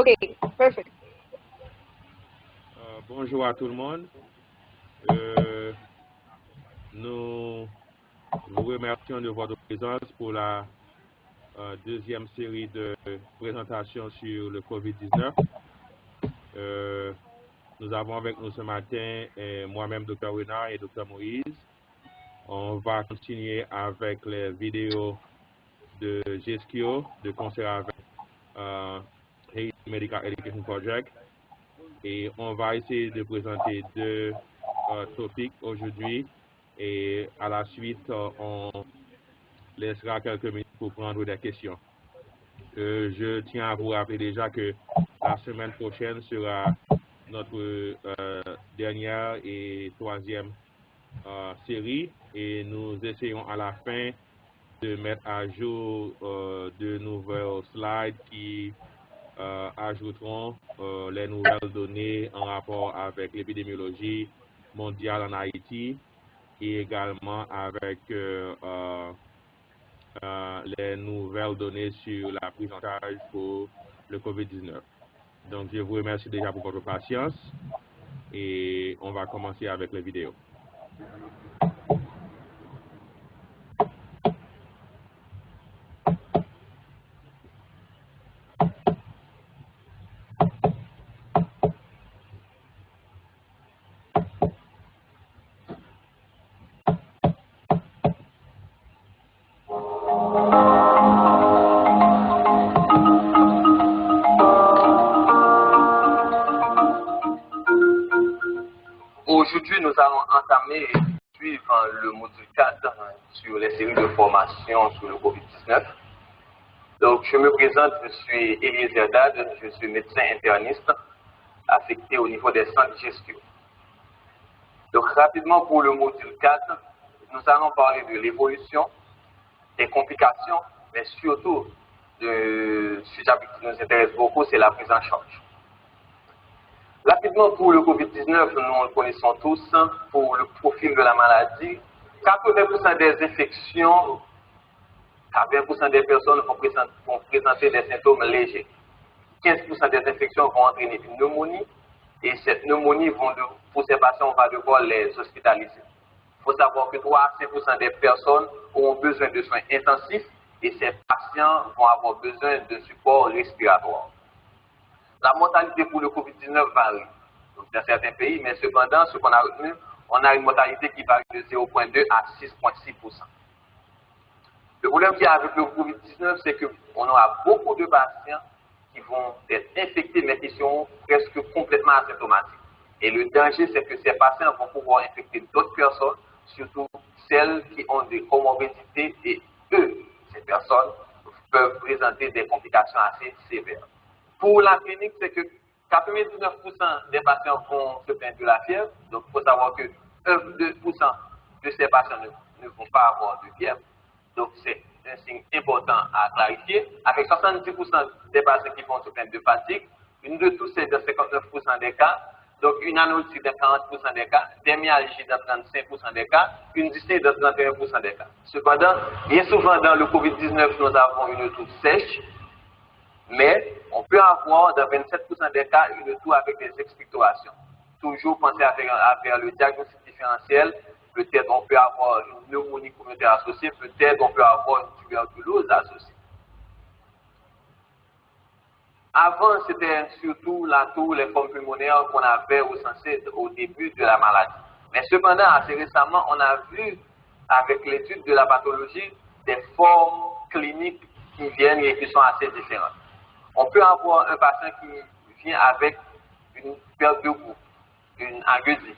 Okay, perfect. Bonjour à tout le monde. Nous vous remercions de votre présence pour la deuxième série de présentations sur le COVID-19. Nous avons avec nous ce matin moi-même, Dr. Renard et Dr. Moïse. On va continuer avec les vidéos de GESCIO, de concert avec Haiti Medical Education Project. Et on va essayer de présenter deux topics aujourd'hui. Et à la suite, on laissera quelques minutes pour prendre des questions. Je tiens à vous rappeler déjà que la semaine prochaine sera notre dernière et troisième série et nous essayons à la fin de mettre à jour de nouvelles slides qui ajouteront les nouvelles données en rapport avec l'épidémiologie mondiale en Haïti et également avec les nouvelles données sur la prise en charge pour le COVID-19. Donc, je vous remercie déjà pour votre patience et on va commencer avec les vidéos. Aujourd'hui, nous allons entamer et suivre le module 4 sur les séries de formation sur le COVID-19. Donc, je me présente, je suis Eliezer Dad, je suis médecin interniste affecté au niveau des centres de gestion. Donc, rapidement pour le module 4, nous allons parler de l'évolution, des complications, mais surtout, le sujet qui nous intéresse beaucoup, c'est la prise en charge. Rapidement, pour le COVID-19, nous le connaissons tous, pour le profil de la maladie, 80% des infections, 80% des personnes vont présenter des symptômes légers. 15% des infections vont entraîner une pneumonie, et cette pneumonie, pour ces patients, on va devoir les hospitaliser. Il faut savoir que 3 à 5% des personnes auront besoin de soins intensifs, et ces patients vont avoir besoin de support respiratoire. La mortalité pour le COVID-19 varie dans certains pays, mais cependant, ce qu'on a retenu, on a une mortalité qui varie de 0,2 à 6,6%. Le problème qu'il y a avec le COVID-19, c'est qu'on aura beaucoup de patients qui vont être infectés, mais qui sont presque complètement asymptomatiques. Et le danger, c'est que ces patients vont pouvoir infecter d'autres personnes, surtout celles qui ont des comorbidités, et ces personnes, peuvent présenter des complications assez sévères. Pour la clinique, c'est que 99% des patients vont se plaindre de la fièvre. Donc, il faut savoir que 1-2% de ces patients ne vont pas avoir de fièvre. Donc, c'est un signe important à clarifier. Avec 70% des patients qui vont se plaindre de fatigue, une de tous, c'est dans 59% des cas. Donc, une anorexie dans 40% des cas, des myalgies dans 35% des cas, une dyspnée dans 31% des cas. Cependant, bien souvent dans le COVID-19, nous avons une toux sèche. Mais on peut avoir dans 27% des cas une toux avec des expectorations. Toujours penser à faire le diagnostic différentiel. Peut-être on peut avoir une pneumonie communautaire associée, peut-être on peut avoir une tuberculose associée. Avant, c'était surtout la toux, les formes pulmonaires qu'on avait recensées au début de la maladie. Mais cependant, assez récemment, on a vu avec l'étude de la pathologie des formes cliniques qui viennent et qui sont assez différentes. On peut avoir un patient qui vient avec une perte de goût, une agueusie.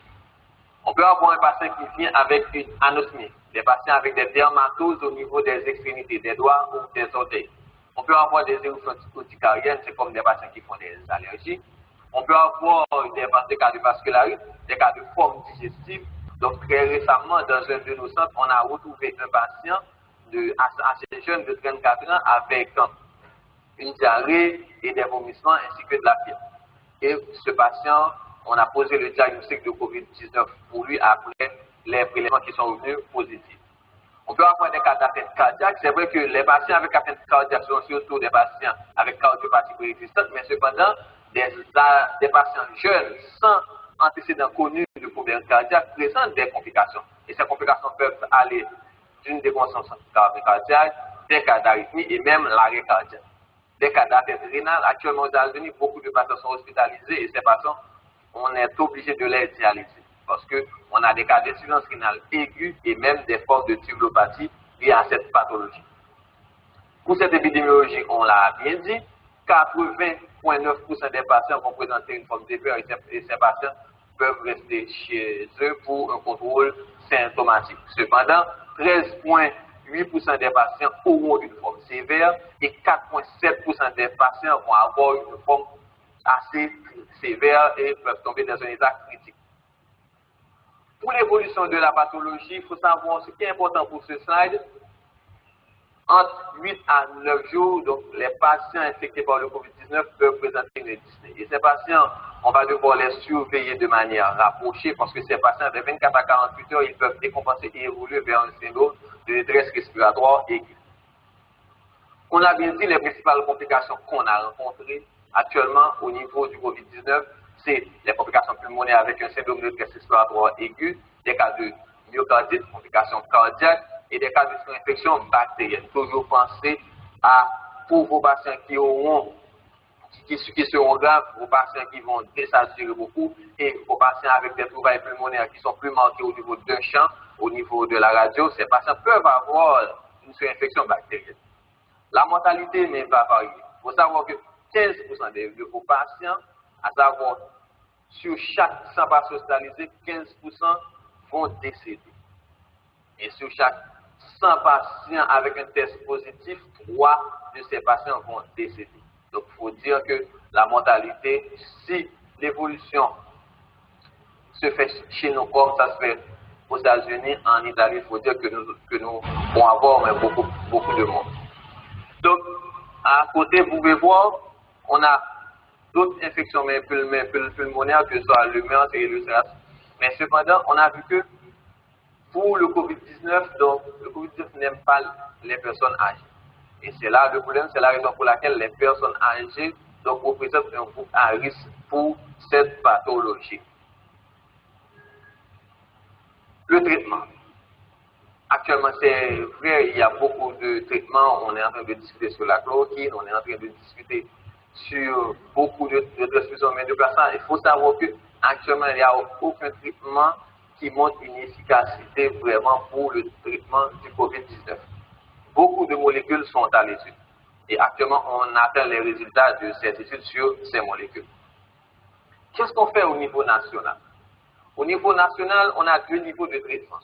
On peut avoir un patient qui vient avec une anosmie, des patients avec des dermatoses au niveau des extrémités, des doigts ou des orteils. On peut avoir des éruptions urticariennes, c'est comme des patients qui font des allergies. On peut avoir des cas de vascularite, des cas de forme digestive. Donc, très récemment, dans un de nos centres, on a retrouvé un patient assez jeune de 34 ans avec une diarrhée et des vomissements ainsi que de la fièvre. Et ce patient, on a posé le diagnostic de COVID-19 pour lui après les prélèvements qui sont revenus positifs. On peut avoir des cas d'atteinte cardiaque. C'est vrai que les patients avec atteinte cardiaque sont surtout des patients avec cardiopathie préexistante, mais cependant, des patients jeunes sans antécédents connus de problèmes cardiaques présentent des complications. Et ces complications peuvent aller d'une déconscience cardiaque, des cas d'arythmie et même l'arrêt cardiaque. Des cas d'atteinte rénale, actuellement aux États-Unis, beaucoup de patients sont hospitalisés et ces patients, on est obligé de les dialyser parce qu'on a des cas d'insuffisance rénale aiguë et même des formes de tubulopathie liées à cette pathologie. Pour cette épidémiologie, on l'a bien dit, 80,9% des patients vont présenter une forme d'EPR et ces patients peuvent rester chez eux pour un contrôle symptomatique. Cependant, 13,8% des patients auront une forme sévère et 4,7% des patients vont avoir une forme assez sévère et peuvent tomber dans un état critique. Pour l'évolution de la pathologie, il faut savoir ce qui est important pour ce slide. Entre 8 à 9 jours, donc les patients infectés par le COVID-19 peuvent présenter une dyspnée. Et ces patients, on va devoir les surveiller de manière rapprochée parce que ces patients, de 24 à 48 heures, ils peuvent décompenser et évoluer vers un syndrome de détresse respiratoire aiguë. On a bien dit les principales complications qu'on a rencontrées actuellement au niveau du COVID-19, c'est les complications pulmonaires avec un syndrome de détresse respiratoire aiguë, des cas de myocardite, complications cardiaques, et des cas de surinfection bactérienne. Toujours penser pour vos patients qui seront graves, vos patients qui vont désaturer beaucoup, et vos patients avec des trouvailles pulmonaires qui sont plus marqués au niveau d'un champ, au niveau de la radio, ces patients peuvent avoir une surinfection bactérienne. La mortalité va varier. Il faut savoir que 15% de vos patients, à savoir sur chaque 100 patients hospitalisés, 15% vont décéder. Et sur chaque 100 patients avec un test positif, 3 de ces patients vont décéder. Donc, il faut dire que la mortalité, si l'évolution se fait chez nous comme ça se fait aux États-Unis, en Italie, il faut dire que nous vont avoir beaucoup de monde. Donc, à côté, vous pouvez voir, on a d'autres infections pulmonaires que ce soit le MERS et le SARS. Mais cependant, on a vu que pour le COVID-19, donc le COVID-19 n'aime pas les personnes âgées. Et c'est là le problème, c'est la raison pour laquelle les personnes âgées donc, représentent un groupe à risque pour cette pathologie. Le traitement. Actuellement, c'est vrai, il y a beaucoup de traitements. On est en train de discuter sur la chloroquine, on est en train de discuter sur beaucoup de transfusions de plasma. Il faut savoir qu'actuellement, il n'y a aucun traitement qui montre une efficacité vraiment pour le traitement du COVID-19. Beaucoup de molécules sont à l'étude. Et actuellement, on attend les résultats de cette étude sur ces molécules. Qu'est-ce qu'on fait au niveau national? Au niveau national, on a 2 niveaux de traitement.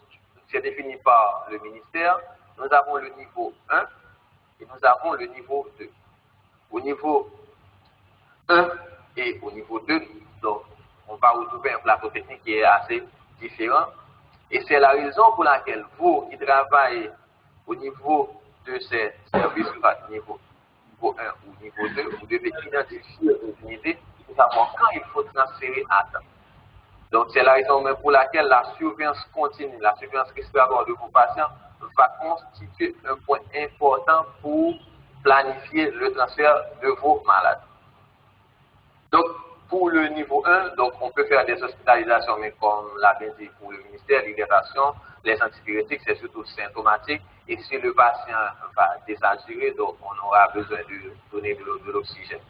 C'est défini par le ministère. Nous avons le niveau 1 et nous avons le niveau 2. Au niveau 1 et au niveau 2, donc, on va retrouver un plateau technique qui est assez différent. Et c'est la raison pour laquelle vous qui travaillez au niveau de ces services, niveau 1 ou niveau 2, vous devez identifier vos unités pour savoir quand il faut transférer à temps. Donc, c'est la raison même pour laquelle la surveillance continue, la surveillance respiratoire de vos patients va constituer un point important pour planifier le transfert de vos malades. Donc, pour le niveau 1, donc, on peut faire des hospitalisations, mais comme l'a bien dit pour le ministère, l'hydratation, les antibiotiques, c'est surtout symptomatique. Et si le patient va désaturer, donc on aura besoin de donner de l'oxygène.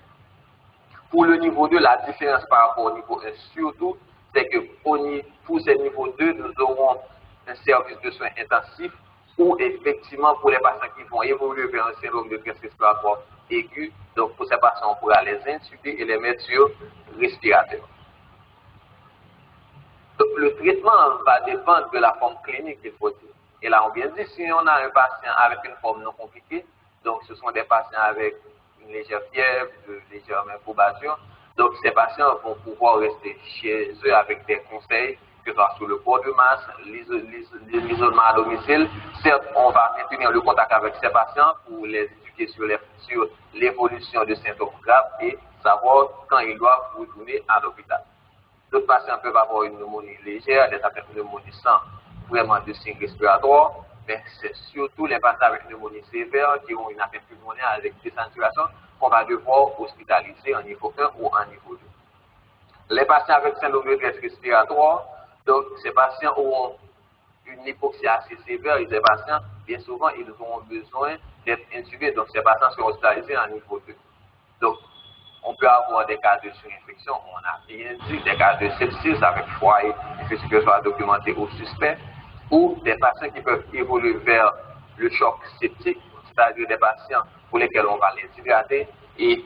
Pour le niveau 2, la différence par rapport au niveau 1, surtout, c'est que pour ce niveau 2, nous aurons un service de soins intensifs où effectivement, pour les patients qui vont évoluer vers un syndrome de détresse respiratoire aiguë, donc pour ces patients, on pourra les intuber et les mettre sur respirateur. Donc le traitement va dépendre de la forme clinique qu'il faut dire. Et là, on vient de dire, si on a un patient avec une forme non compliquée, donc ce sont des patients avec une légère fièvre, de légère incubation, donc ces patients vont pouvoir rester chez eux avec des conseils, que ce soit sur le port de masse, l'isolement à domicile. Certes, on va maintenir le contact avec ces patients pour les éduquer sur l'évolution de symptômes graves et savoir quand ils doivent retourner à l'hôpital. D'autres patients peuvent avoir une pneumonie légère, des atteintes de pneumonie sans vraiment de signes respiratoires. mais c'est surtout les patients avec pneumonie sévère qui ont une atteinte pulmonaire avec désaturation qu'on va devoir hospitaliser en niveau 1 ou en niveau 2. Les patients avec syndrome de détresse respiratoire, donc ces patients auront une hypoxie assez sévère et ces patients, bien souvent, ils auront besoin d'être intubés, donc ces patients seront hospitalisés en niveau 2. Donc, on peut avoir des cas de surinfection, on a bien dit, des cas de sepsis avec foyer, infection que soit documenté ou suspect, ou des patients qui peuvent évoluer vers le choc septique, c'est-à-dire des patients pour lesquels on va les hydrater et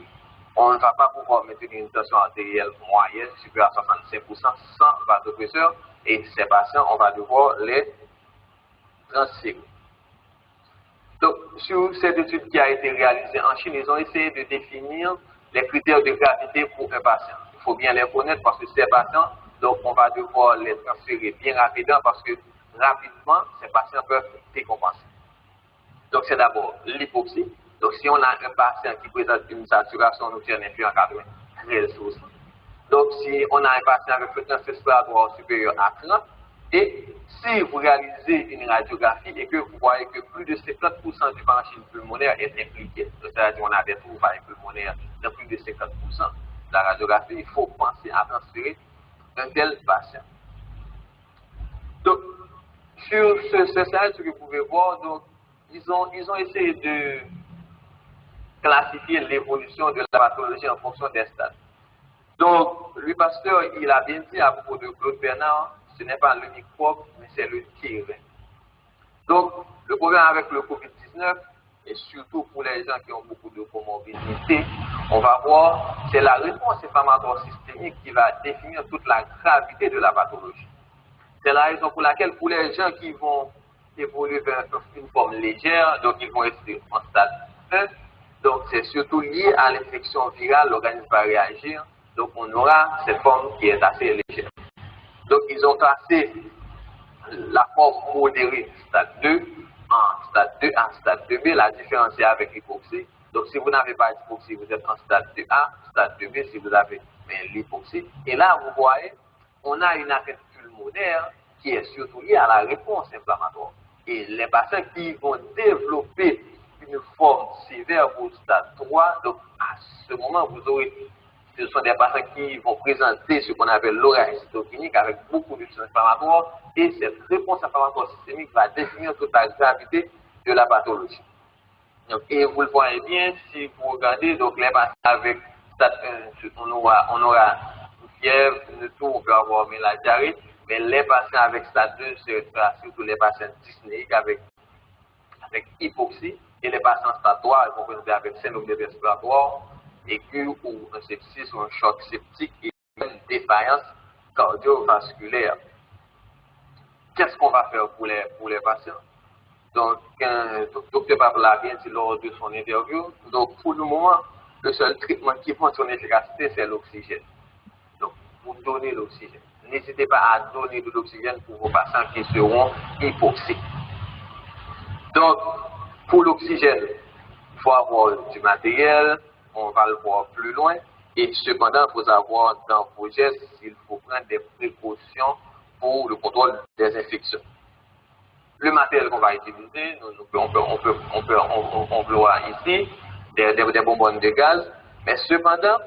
on ne va pas pouvoir maintenir une tension artérielle moyenne supérieure à 65% sans vasopresseur et ces patients, on va devoir les transférer. Donc, sur cette étude qui a été réalisée en Chine, ils ont essayé de définir les critères de gravité pour un patient. Il faut bien les connaître parce que ces patients, donc on va devoir les transférer bien rapidement parce que rapidement, ces patients peuvent décompenser. Donc, c'est d'abord l'hypoxie. Donc, si on a un patient qui présente une saturation nucléaire inférieure à 93%, donc si on a un patient avec fréquence respiratoire supérieure à 30, et si vous réalisez une radiographie et que vous voyez que plus de 50% du parenchyme pulmonaire est impliqué, c'est-à-dire qu'on a des trouvailles pulmonaires de plus de 50% de la radiographie, il faut penser à transférer un tel patient. Donc, sur ce slide, ce que vous pouvez voir, donc, ils ont essayé de classifier l'évolution de la pathologie en fonction des stades. Donc, Louis Pasteur, il a bien dit à propos de Claude Bernard, ce n'est pas le microbe, mais c'est le terrain. Donc, le problème avec le COVID-19, et surtout pour les gens qui ont beaucoup de comorbidités, on va voir, c'est la réponse inflammatoire systémique qui va définir toute la gravité de la pathologie. C'est la raison pour laquelle, pour les gens qui vont évoluer vers une forme légère, donc ils vont rester en stade 1, donc c'est surtout lié à l'infection virale, l'organisme va réagir, donc on aura cette forme qui est assez légère. Donc ils ont classé la forme modérée stade 2 en stade 2 à stade 2B, la différence est avec l'hypoxie. Donc si vous n'avez pas d'hypoxie, vous êtes en stade 2A, stade 2B si vous avez l'hypoxie. Et là, vous voyez, on a une atteinte pulmonaire qui est surtout liée à la réponse inflammatoire. Et les patients qui vont développer une forme sévère au stade 3, donc à ce moment, vous aurez, ce sont des patients qui vont présenter ce qu'on appelle l'orage cytokinique avec beaucoup de signes inflammatoires et cette réponse inflammatoire systémique va définir toute la gravité de la pathologie. Donc, et vous le voyez bien, si vous regardez, donc les patients avec stade 1, on aura une fièvre, une toux, on peut avoir la diarrhée, mais les patients avec stade 2, c'est surtout les patients dyspnéiques avec hypoxie, et les patients stade 3, ils vont présenter avec syndrome de respiratoire, aigu ou un sepsis ou un choc septique et même une défaillance cardiovasculaire. Qu'est-ce qu'on va faire pour les patients? Donc, Dr. Pablo l'a bien dit lors de son interview. Donc, pour le moment, le seul traitement qui prend son efficacité, c'est l'oxygène. Donc, vous donnez l'oxygène. N'hésitez pas à donner de l'oxygène pour vos patients qui seront hypoxiques. Donc, pour l'oxygène, il faut avoir du matériel, on va le voir plus loin, et cependant, il faut avoir dans vos gestes, il faut prendre des précautions pour le contrôle des infections. Le matériel qu'on va utiliser, on peut voir ici des bonbonnes de gaz, mais cependant,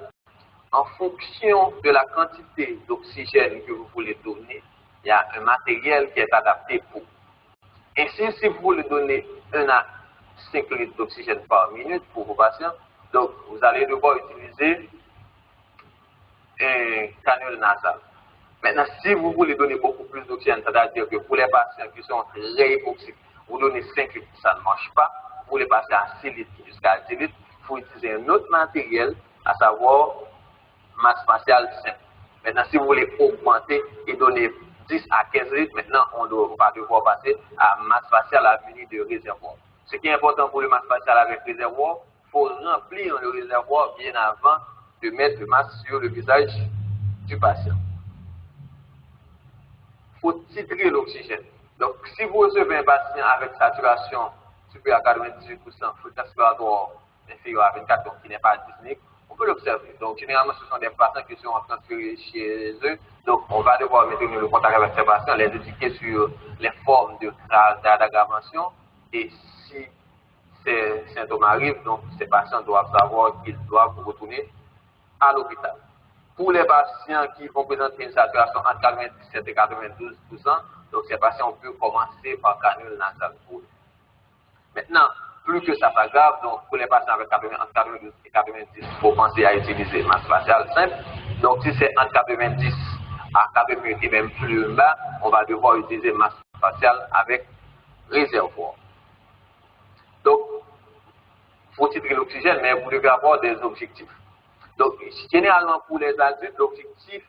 en fonction de la quantité d'oxygène que vous voulez donner, il y a un matériel qui est adapté pour. Ainsi, si vous voulez donner 1 à 5 litres d'oxygène par minute pour vos patients, donc vous allez devoir utiliser un canule nasal. Maintenant, si vous voulez donner beaucoup plus d'oxygène, c'est-à-dire que pour les patients qui sont très hypoxiques, vous donnez 5 litres, ça ne marche pas. Pour les patients à 6 litres jusqu'à 10 litres, il faut utiliser un autre matériel, à savoir masse faciale simple. Maintenant, si vous voulez augmenter et donner 10 à 15 litres, maintenant, on va devoir passer à masse faciale à venir de réservoir. Ce qui est important pour le masse faciale avec réservoir, il faut remplir le réservoir bien avant de mettre le masque sur le visage du patient. Il faut titrer l'oxygène. Donc, si vous recevez un patient avec saturation supérieure à 98%, fréquence respiratoire inférieure à 24, donc qui n'est pas dyspnique, on peut l'observer. Donc, généralement, ce sont des patients qui sont transférés chez eux. Donc, on va devoir maintenir le contact avec ces patients, les éduquer sur les formes d'aggravation. Et si ces symptômes arrivent, donc ces patients doivent savoir qu'ils doivent retourner à l'hôpital. Pour les patients qui vont présenter une saturation entre 97 et 92%, donc ces patients, on peut commencer par canule nasale. Maintenant, plus que ça s'aggrave, donc pour les patients avec entre 92 et 90, il faut penser à utiliser masse faciale simple. Donc si c'est entre 90 à 80 et même plus bas, on va devoir utiliser masse faciale avec réservoir. Donc, il faut titrer l'oxygène, mais vous devez avoir des objectifs. Donc, généralement, pour les adultes, l'objectif,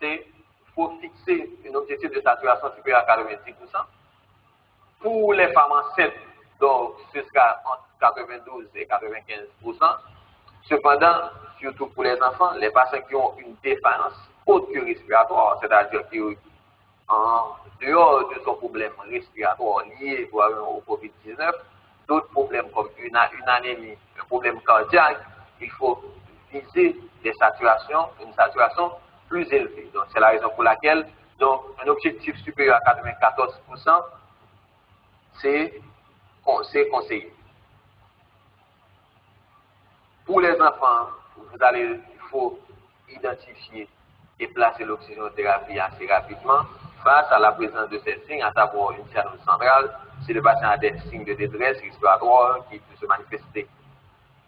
c'est qu'il faut fixer un objectif de saturation supérieure à 90%. Pour les femmes enceintes, donc, ce sera entre 92 et 95%. Cependant, surtout pour les enfants, les patients qui ont une défaillance haute que respiratoire, c'est-à-dire qui en dehors de son problème respiratoire lié au COVID-19, d'autres problèmes comme une anémie, un problème cardiaque, il faut viser une saturation plus élevée. Donc, c'est la raison pour laquelle donc, un objectif supérieur à 94%, c'est conseillé. Pour les enfants, il faut identifier et placer l'oxygénothérapie assez rapidement face à la présence de ces signes, à savoir une cyanose centrale, si le patient a des signes de détresse respiratoire qui peuvent se manifester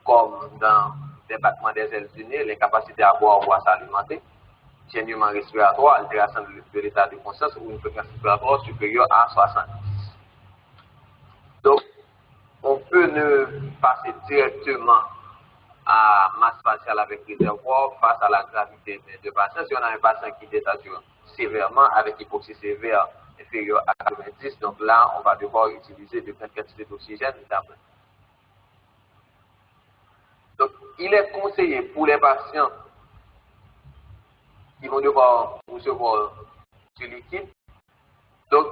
comme dans des battements des ailes du nez, l'incapacité à boire ou à s'alimenter, gênement respiratoire, altération de l'état de conscience ou une fréquence respiratoire supérieure à 70. Donc, on peut ne passer directement à masse faciale avec réservoir face à la gravité de patient. Si on a un patient qui désature sévèrement avec hypoxie sévère inférieure à 90, donc là, on va devoir utiliser de grandes quantités d'oxygène d'abord. Donc, il est conseillé pour les patients qui vont devoir recevoir du liquide. Donc,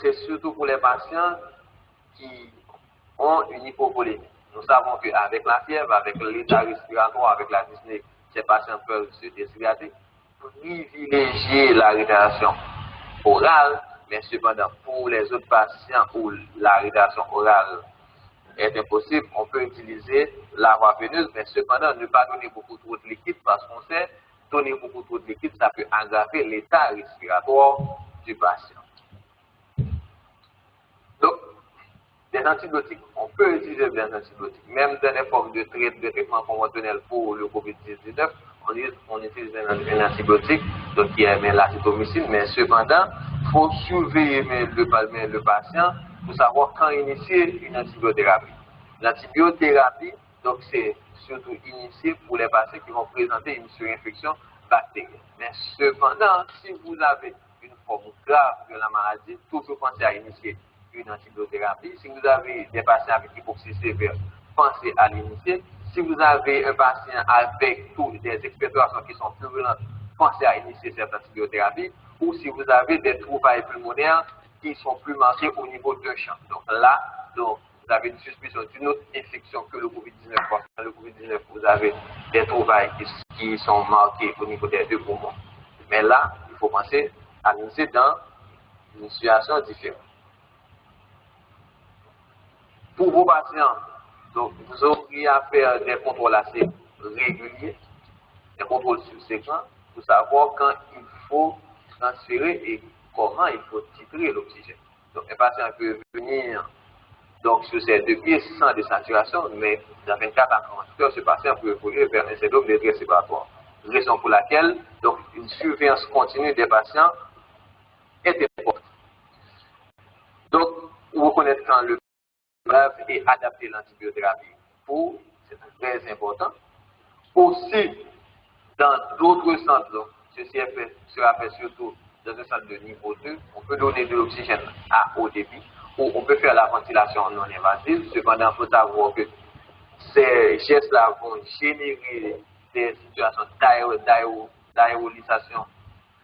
c'est surtout pour les patients qui ont une hypovolémie. Nous savons qu'avec la fièvre, avec l'état respiratoire, avec la dyspnée, ces patients peuvent se déshydrater. Privilégier la réhydratation orale, mais cependant, pour les autres patients où la réhydratation orale est impossible, on peut utiliser la voie veineuse, mais cependant, ne pas donner beaucoup trop de liquide parce qu'on sait, donner beaucoup trop de liquide, ça peut aggraver l'état respiratoire du patient. Donc, des antibiotiques, on peut utiliser des antibiotiques, même dans les formes de traitement conventionnel pour le COVID-19, on utilise un antibiotique, donc qui est l'acéthromycine, mais cependant, il faut surveiller le patient pour savoir quand initier une antibiothérapie. L'antibiothérapie, donc c'est surtout initié pour les patients qui vont présenter une surinfection bactérienne. Mais cependant, si vous avez une forme grave de la maladie, toujours pensez à initier une antibiothérapie. Si vous avez des patients avec hypoxie sévère, pensez à l'initier. Si vous avez un patient avec des expectorations qui sont purulentes, pensez à initier cette antibiothérapie. Ou si vous avez des trouvailles pulmonaires qui sont plus marquées au niveau d'un champ. Donc là, vous avez une suspicion d'une autre infection que le COVID-19. Parce que le COVID-19, vous avez des trouvailles qui sont marquées au niveau des deux poumons. Mais là, il faut penser à initier dans une situation différente. Pour vos patients, donc, vous auriez à faire des contrôles assez réguliers, des contrôles subséquents, pour savoir quand il faut transférer et comment il faut titrer l'oxygène. Donc, un patient peut venir donc, sur ses deux pieds sans désaturation, mais dans 24 à 48 heures, ce patient peut évoluer vers un syndrome de détresse respiratoire. Raison pour laquelle donc, une surveillance continue des patients est importante. Donc, vous reconnaître quand le et adapter l'antibiothérapie c'est très important. Aussi, dans d'autres centres, donc, ceci sera fait surtout dans un centre de niveau 2, on peut donner de l'oxygène à haut débit, ou on peut faire la ventilation non invasive. Cependant, il faut savoir que ces gestes-là vont générer des situations d'aérolisation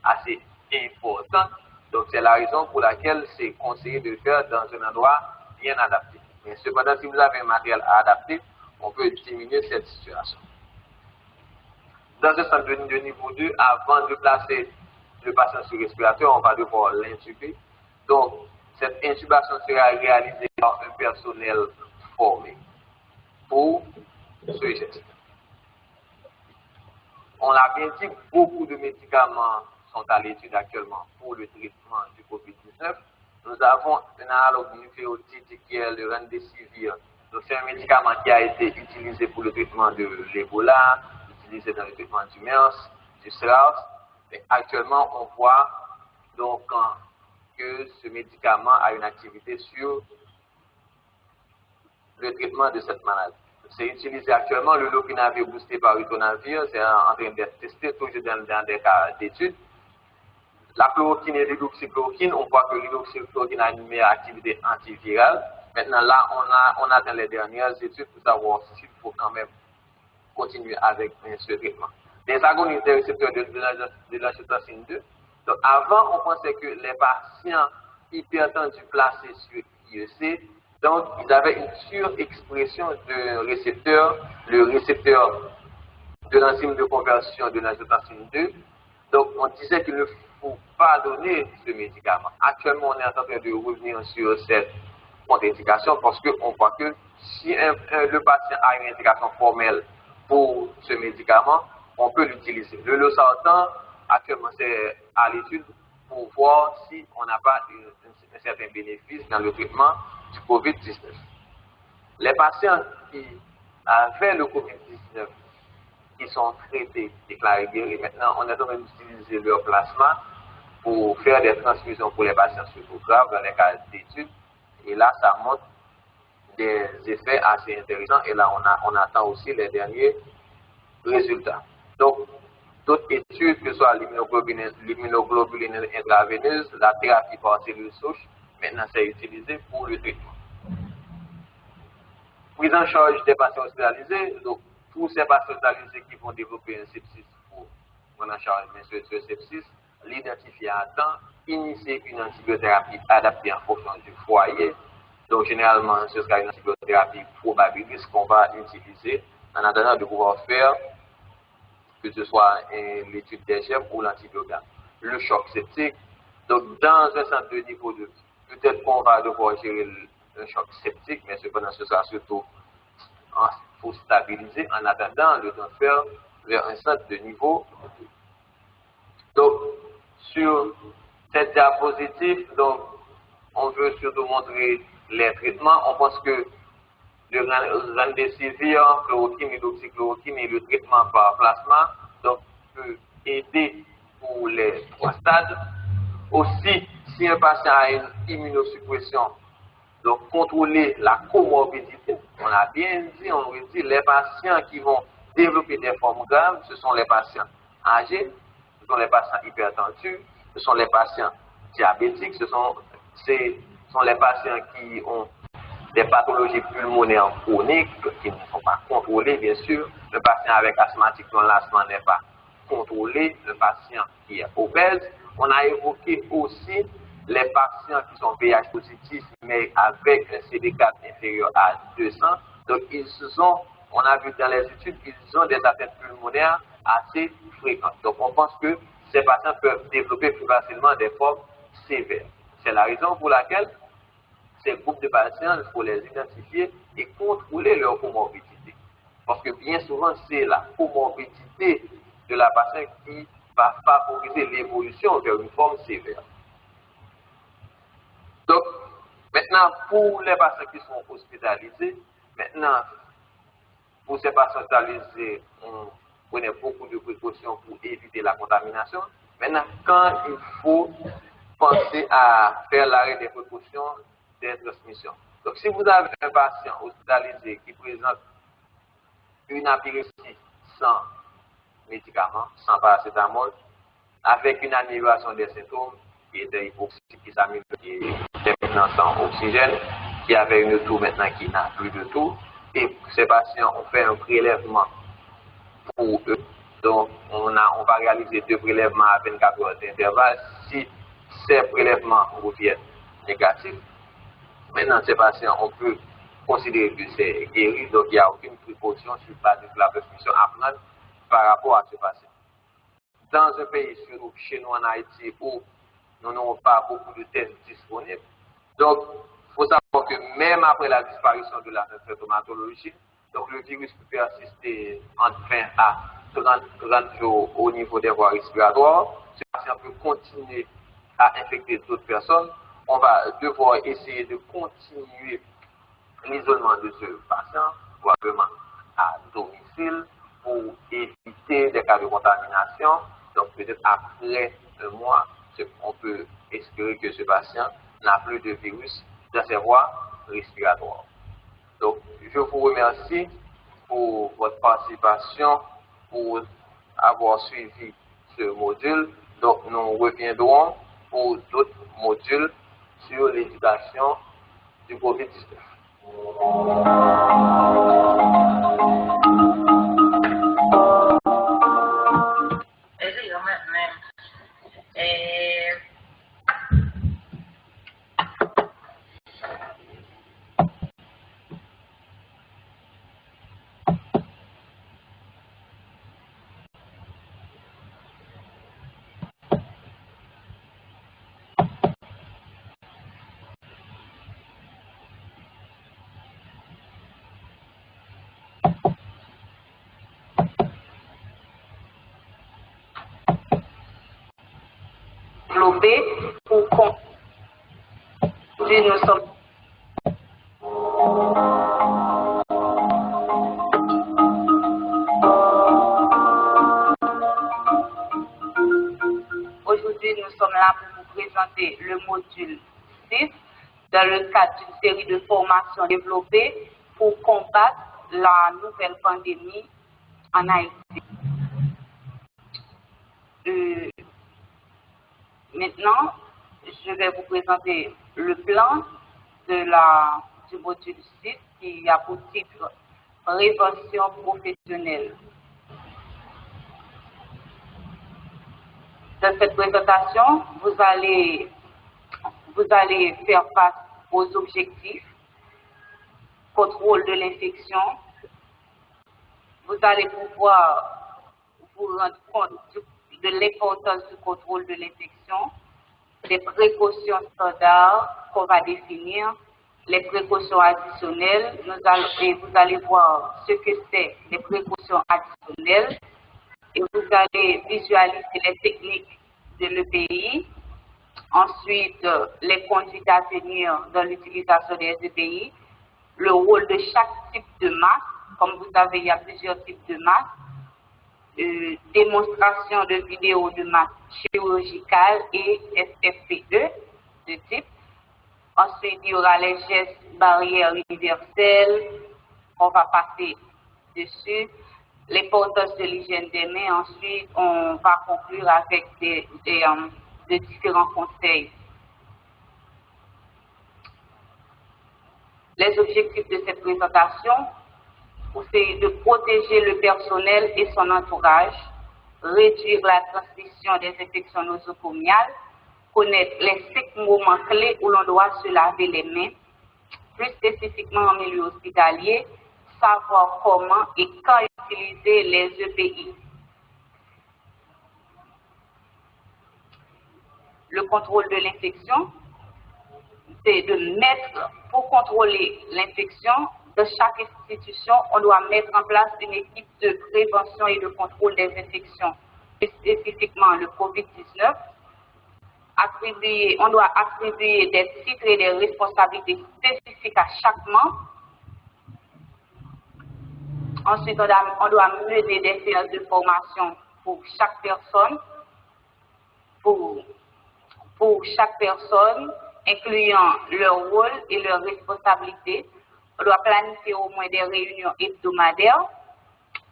assez importantes. Donc, c'est la raison pour laquelle c'est conseillé de le faire dans un endroit bien adapté. Mais cependant, si vous avez un matériel à adapter, on peut diminuer cette situation. Dans un centre de niveau 2, avant de placer le patient sur respirateur, on va devoir l'intuber. Donc, cette intubation sera réalisée par un personnel formé pour ce geste. On l'a bien dit, beaucoup de médicaments sont à l'étude actuellement pour le traitement du COVID-19. Nous avons un analogue nucléotide qui est le Remdesivir. Donc, c'est un médicament qui a été utilisé pour le traitement de l'Ebola, utilisé dans le traitement du MERS, du SARS. Et actuellement, on voit donc que ce médicament a une activité sur le traitement de cette maladie. C'est utilisé actuellement, le lopinavir boosté par ritonavir, c'est en train d'être testé toujours dans des cas d'études. La chloroquine et l'hydroxychloroquine, on voit que l'hydroxychloroquine a une meilleure activité antivirale. Maintenant, là, on attend les dernières études pour savoir s'il faut quand même continuer avec ce traitement. Les agonistes des récepteurs de l'angiotensin 2. Donc, avant, on pensait que les patients hypertendus placés sur IEC, donc, ils avaient une surexpression de récepteur, le récepteur de l'enzyme de conversion de l'angiotensin 2. Donc, on disait qu'il ne faut pas donner ce médicament. Actuellement, on est en train de revenir sur cette contre-indication parce qu'on voit que si le patient a une indication formelle pour ce médicament, on peut l'utiliser. Le losartan, actuellement, c'est à l'étude pour voir si on n'a pas un certain bénéfice dans le traitement du COVID-19. Les patients qui avaient le COVID-19, qui sont traités, déclarés guéris, maintenant, on est en train d'utiliser leur plasma pour faire des transfusions pour les patients surtout graves dans les cas d'études. Et là, ça montre des effets assez intéressants. Et là, on attend aussi les derniers résultats. Donc, d'autres études, que ce soit l'immunoglobuline intraveineuse, la thérapie par cellules souches, maintenant, c'est utilisé pour le traitement. Prise en charge des patients hospitalisés. Donc, tous ces patients hospitalisés qui vont développer un sepsis pour prendre en charge ce sepsis, l'identifier à temps, initier une antibiothérapie adaptée en fonction du foyer. Donc, généralement, ce sera une antibiothérapie probabiliste qu'on va utiliser en attendant de pouvoir faire que ce soit l'étude des germes ou l'antibiogramme. Le choc septique. Donc, dans un centre de niveau 2, peut-être qu'on va devoir gérer un choc septique, mais cependant, ce sera surtout pour stabiliser en attendant le transfert vers un centre de niveau 2. Donc, sur cette diapositive, donc, on veut surtout montrer les traitements. On pense que le Remdesivir, chloroquine, hydroxychloroquine et le traitement par plasma donc, peut aider pour les 3 stades. Aussi, si un patient a une immunosuppression, donc contrôler la comorbidité. On a bien dit, on veut dire, les patients qui vont développer des formes graves, ce sont les patients âgés, ce sont les patients hypertendus, ce sont les patients diabétiques, ce sont les patients qui ont des pathologies pulmonaires chroniques qui ne sont pas contrôlées, bien sûr. Le patient avec asthmatique dont l'asthme n'est pas contrôlé, le patient qui est obèse. On a évoqué aussi les patients qui sont VIH positifs, mais avec un CD4 inférieur à 200. Donc, on a vu dans les études, ils ont des atteintes pulmonaires assez fréquentes. Donc, on pense que ces patients peuvent développer plus facilement des formes sévères. C'est la raison pour laquelle ces groupes de patients, il faut les identifier et contrôler leur comorbidité. Parce que bien souvent, c'est la comorbidité de la patiente qui va favoriser l'évolution vers une forme sévère. Donc, maintenant, pour les patients qui sont hospitalisés, pour ces patients hospitalisés, on prenait beaucoup de précautions pour éviter la contamination. Maintenant, quand il faut penser à faire l'arrêt des précautions des transmissions. Donc, si vous avez un patient hospitalisé qui présente une apirésie sans médicaments, sans paracétamol, avec une amélioration des symptômes, qui était hypoxique, qui s'améliore, qui était maintenant sans oxygène, qui avait une toux maintenant qui n'a plus de toux, et ces patients ont fait un prélèvement pour eux. Donc, on va réaliser 2 prélèvements à 24 heures d'intervalle. Si ces prélèvements reviennent négatifs, maintenant, ces patients, on peut considérer que c'est guéri, donc il n'y a aucune précaution sur base de la prescription à prendre par rapport à ce patient. Dans un pays, surtout chez nous en Haïti, où nous n'avons pas beaucoup de tests disponibles, donc il faut savoir que même après la disparition de la symptomatologie, donc le virus peut persister entre 20 à 30 jours au niveau des voies respiratoires. Ce patient peut continuer à infecter d'autres personnes. On va devoir essayer de continuer l'isolement de ce patient, probablement à domicile, pour éviter des cas de contamination. Donc peut-être après un mois, on peut espérer que ce patient n'a plus de virus dans ses voies respiratoires. Donc je vous remercie pour votre participation, pour avoir suivi ce module. Donc nous reviendrons pour d'autres modules sur l'éducation du COVID-19. Pour continuer, nous sommes aujourd'hui nous sommes là pour vous présenter le module 6 dans le cadre d'une série de formations développées pour combattre la nouvelle pandémie en Haïti. Maintenant, je vais vous présenter le plan du module 6 qui a pour titre Prévention professionnelle. Dans cette présentation, vous allez faire face aux objectifs, contrôle de l'infection. Vous allez pouvoir vous rendre compte de l'importance du contrôle de l'infection, des précautions standards qu'on va définir, les précautions additionnelles. Vous allez voir ce que c'est les précautions additionnelles et vous allez visualiser les techniques de l'EPI. Ensuite, les conduites à tenir dans l'utilisation des EPI, le rôle de chaque type de masque. Comme vous savez, il y a plusieurs types de masques. Démonstration de vidéos de masques chirurgicales et FFP2 de type. Ensuite, il y aura les gestes barrières universelles. On va passer dessus. L'importance de l'hygiène des mains. Ensuite, on va conclure avec de différents conseils. Les objectifs de cette présentation, c'est de protéger le personnel et son entourage, réduire la transmission des infections nosocomiales, connaître les 5 moments clés où l'on doit se laver les mains, plus spécifiquement en milieu hospitalier, savoir comment et quand utiliser les EPI. Le contrôle de l'infection, c'est de mettre, pour contrôler l'infection, de chaque institution, on doit mettre en place une équipe de prévention et de contrôle des infections, plus spécifiquement le COVID-19. On doit attribuer des titres et des responsabilités spécifiques à chaque membre. Ensuite, on doit mener des séances de formation pour chaque personne, pour chaque personne, incluant leur rôle et leurs responsabilités. On doit planifier au moins des réunions hebdomadaires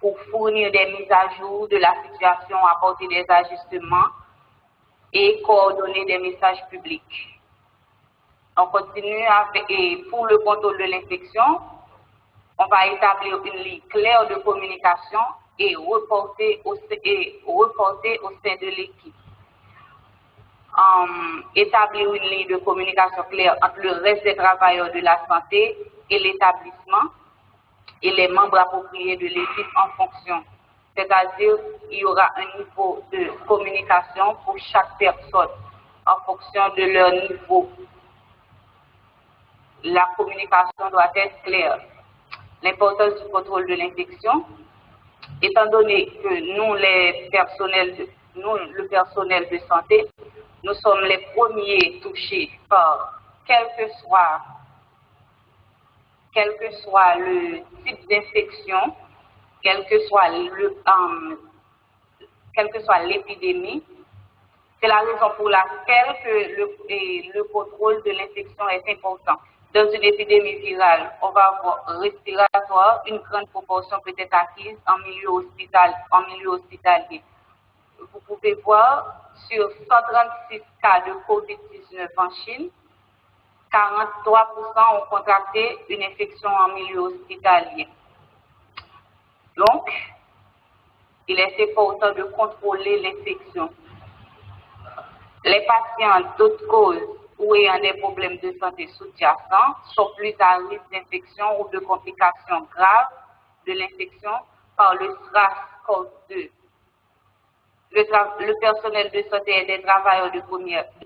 pour fournir des mises à jour de la situation, apporter des ajustements et coordonner des messages publics. On continue et pour le contrôle de l'infection, on va établir une ligne claire de communication et reporter au sein de l'équipe. Établir une ligne de communication claire entre le reste des travailleurs de la santé et l'établissement et les membres appropriés de l'équipe en fonction. C'est-à-dire, il y aura un niveau de communication pour chaque personne en fonction de leur niveau. La communication doit être claire. L'importance du contrôle de l'infection, étant donné que nous, le personnel de santé, nous sommes les premiers touchés par quel que soit le type d'infection, quelle que soit l'épidémie. C'est la raison pour laquelle que le contrôle de l'infection est important. Dans une épidémie virale, on va avoir respiratoire, une grande proportion peut être acquise en milieu hospitalier. Vous pouvez voir sur 136 cas de COVID-19 en Chine, 43% ont contracté une infection en milieu hospitalier. Donc, il est important de contrôler l'infection. Les patients d'autres causes ou ayant des problèmes de santé sous-jacents sont plus à risque d'infection ou de complications graves de l'infection par le SARS-CoV-2. Le personnel de santé est des travailleurs de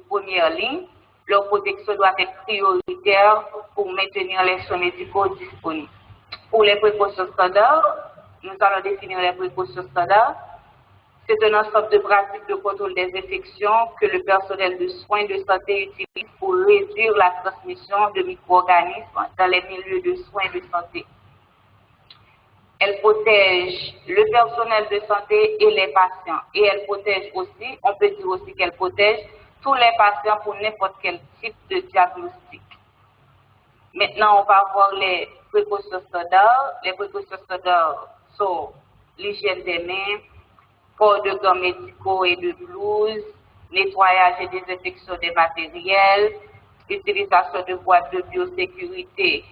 première ligne. Leur protection doit être prioritaire pour maintenir les soins médicaux disponibles. Pour les précautions standards, nous allons définir les précautions standards. C'est un ensemble de pratiques de contrôle des infections que le personnel de soins de santé utilise pour réduire la transmission de micro-organismes dans les milieux de soins de santé. Elle protège le personnel de santé et les patients. Et elle protège aussi, on peut dire aussi qu'elle protège tous les patients pour n'importe quel type de diagnostic. Maintenant, on va voir les précautions standards. Les précautions standards sont l'hygiène des mains, port de gants médicaux et de blouses, nettoyage et désinfection des matériels, utilisation de boîtes de biosécurité.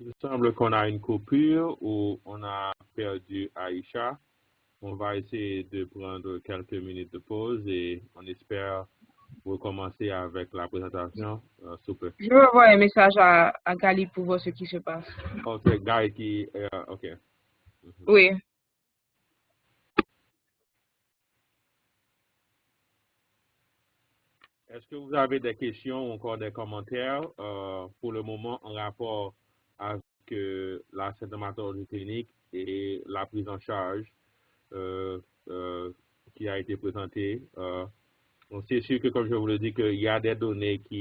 Il semble qu'on a une coupure ou on a perdu Aïcha. On va essayer de prendre quelques minutes de pause et on espère recommencer avec la présentation. Super. Je vais envoyer un message à Gali pour voir ce qui se passe. Ok, Guy qui... ok. Oui. Est-ce que vous avez des questions ou encore des commentaires pour le moment en rapport avec la symptomatologie clinique et la prise en charge qui a été présentée? C'est sûr que, comme je vous le dis, qu'il y a des données qui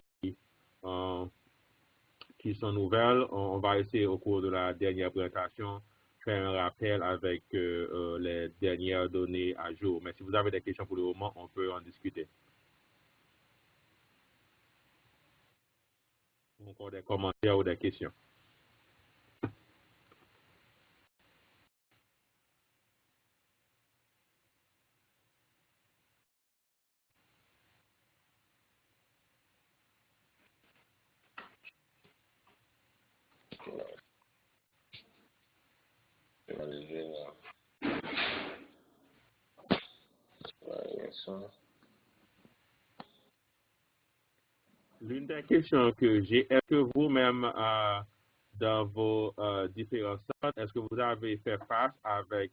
sont nouvelles. On va essayer au cours de la dernière présentation faire un rappel avec les dernières données à jour. Mais si vous avez des questions pour le moment, on peut en discuter. Encore des commentaires ou des questions? L'une des questions que j'ai, est-ce que vous-même, dans vos différents centres, est-ce que vous avez fait face avec,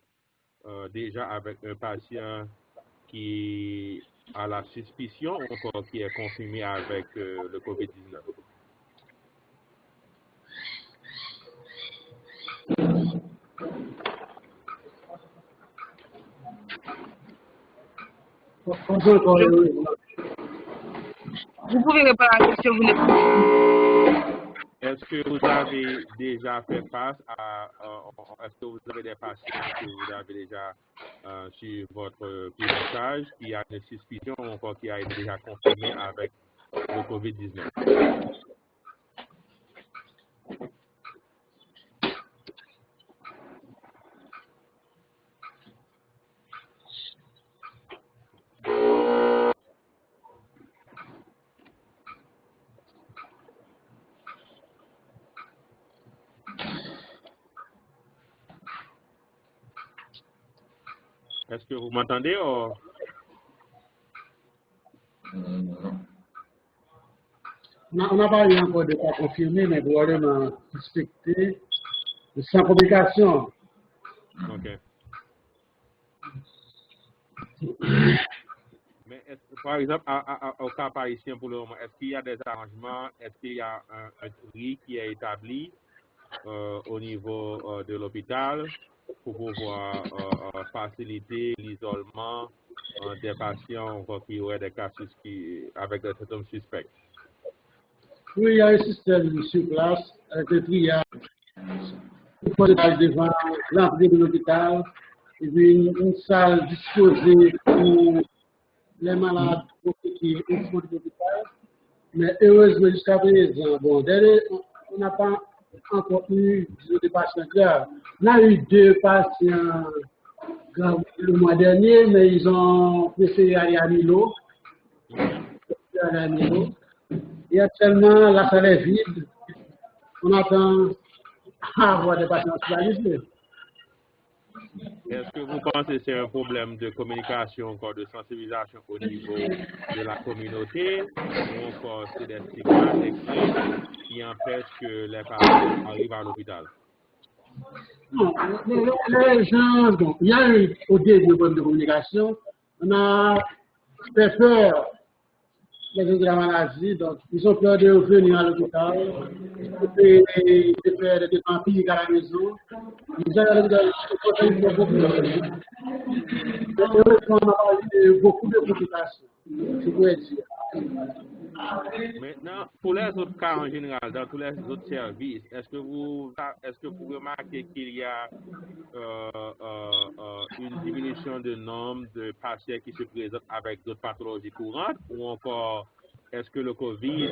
déjà avec un patient qui a la suspicion ou encore qui est confirmé avec le COVID-19? Vous pouvez répondre à la question, vous n'êtes. Est-ce que vous avez déjà fait face à, est-ce que vous avez des patients que vous avez déjà sur votre prise en charge qui a une suspicion ou encore qui a été déjà confirmé avec le COVID-19? Est-ce que vous m'entendez ou... On n'a pas eu encore de cas confirmés, mais probablement suspecté, sans communication. OK. Mais par exemple, au cas haïtien pour le moment, est-ce qu'il y a des arrangements, est-ce qu'il y a un tri qui est établi au niveau de l'hôpital pour pouvoir faciliter l'isolement des patients encore qui auraient des cas avec des symptômes suspects? Oui, il y a un système sur place avec le triage. Il faut aller devant l'entrée de l'hôpital et puis une salle disposée pour les malades qui sont au fond de l'hôpital. Mais heureusement, jusqu'à présent, bon, on n'a pas encore eu de patients graves. On a eu 2 patients graves le mois dernier, mais ils ont préféré aller à Milo. Et actuellement, la salle est vide. On attend à avoir des patients hospitalisés. Est-ce que vous pensez que c'est un problème de communication, encore de sensibilisation au niveau de la communauté, ou encore c'est des stigmates extrêmes qui empêchent que les patients arrivent à l'hôpital? Non, les gens, bon, il y a eu au début un problème de communication. On a fait peur les gens de la maladie, donc ils ont peur de venir à l'hôpital, de faire des dépenses physiques à la maison. Ils ont beaucoup de complications, je pourrais dire. Maintenant, pour les autres cas en général, dans tous les autres services, est-ce que vous remarquez qu'il y a une diminution de nombre de patients qui se présentent avec d'autres pathologies courantes, ou encore est-ce que le COVID,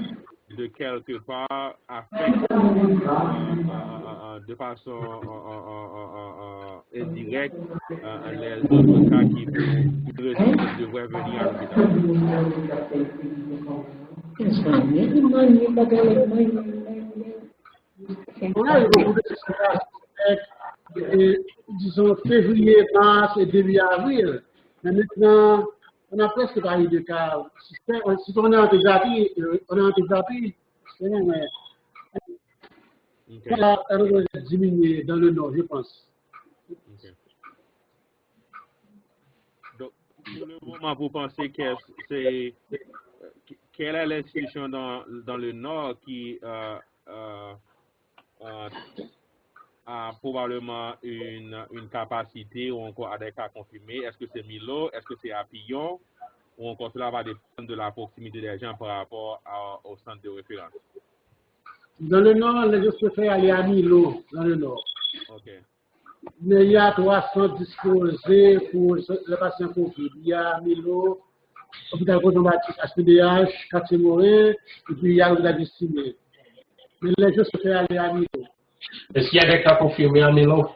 de quelque part, affecte de façon indirecte les autres cas qui devraient venir à l'hôpital? On a eu beaucoup de suspects, disons, février, mars et début avril. Mais maintenant, on a presque pas eu de cas suspects. Si on est en thérapie, mais ça a diminué dans le nord, je pense. Okay. Donc, pour le moment, vous pensez que quelle est l'institution dans le nord qui a probablement une capacité ou encore à des cas confirmés? Est-ce que c'est Milo? Est-ce que c'est Apillon? Ou encore cela va dépendre de la proximité des gens par rapport au centre de référence? Dans le nord, les gens préfèrent aller à Milo, dans le nord. OK. Mais il y a 3 centres disposés pour les patients Covid. Il y a Milo, Hôpital Coton-Baptiste, HPDH, quartier Morin, et puis il y a l'hôpital Destinée. Mais les gens préfèrent aller à Milo. Est-ce qu'il y a des cas confirmés à Milo?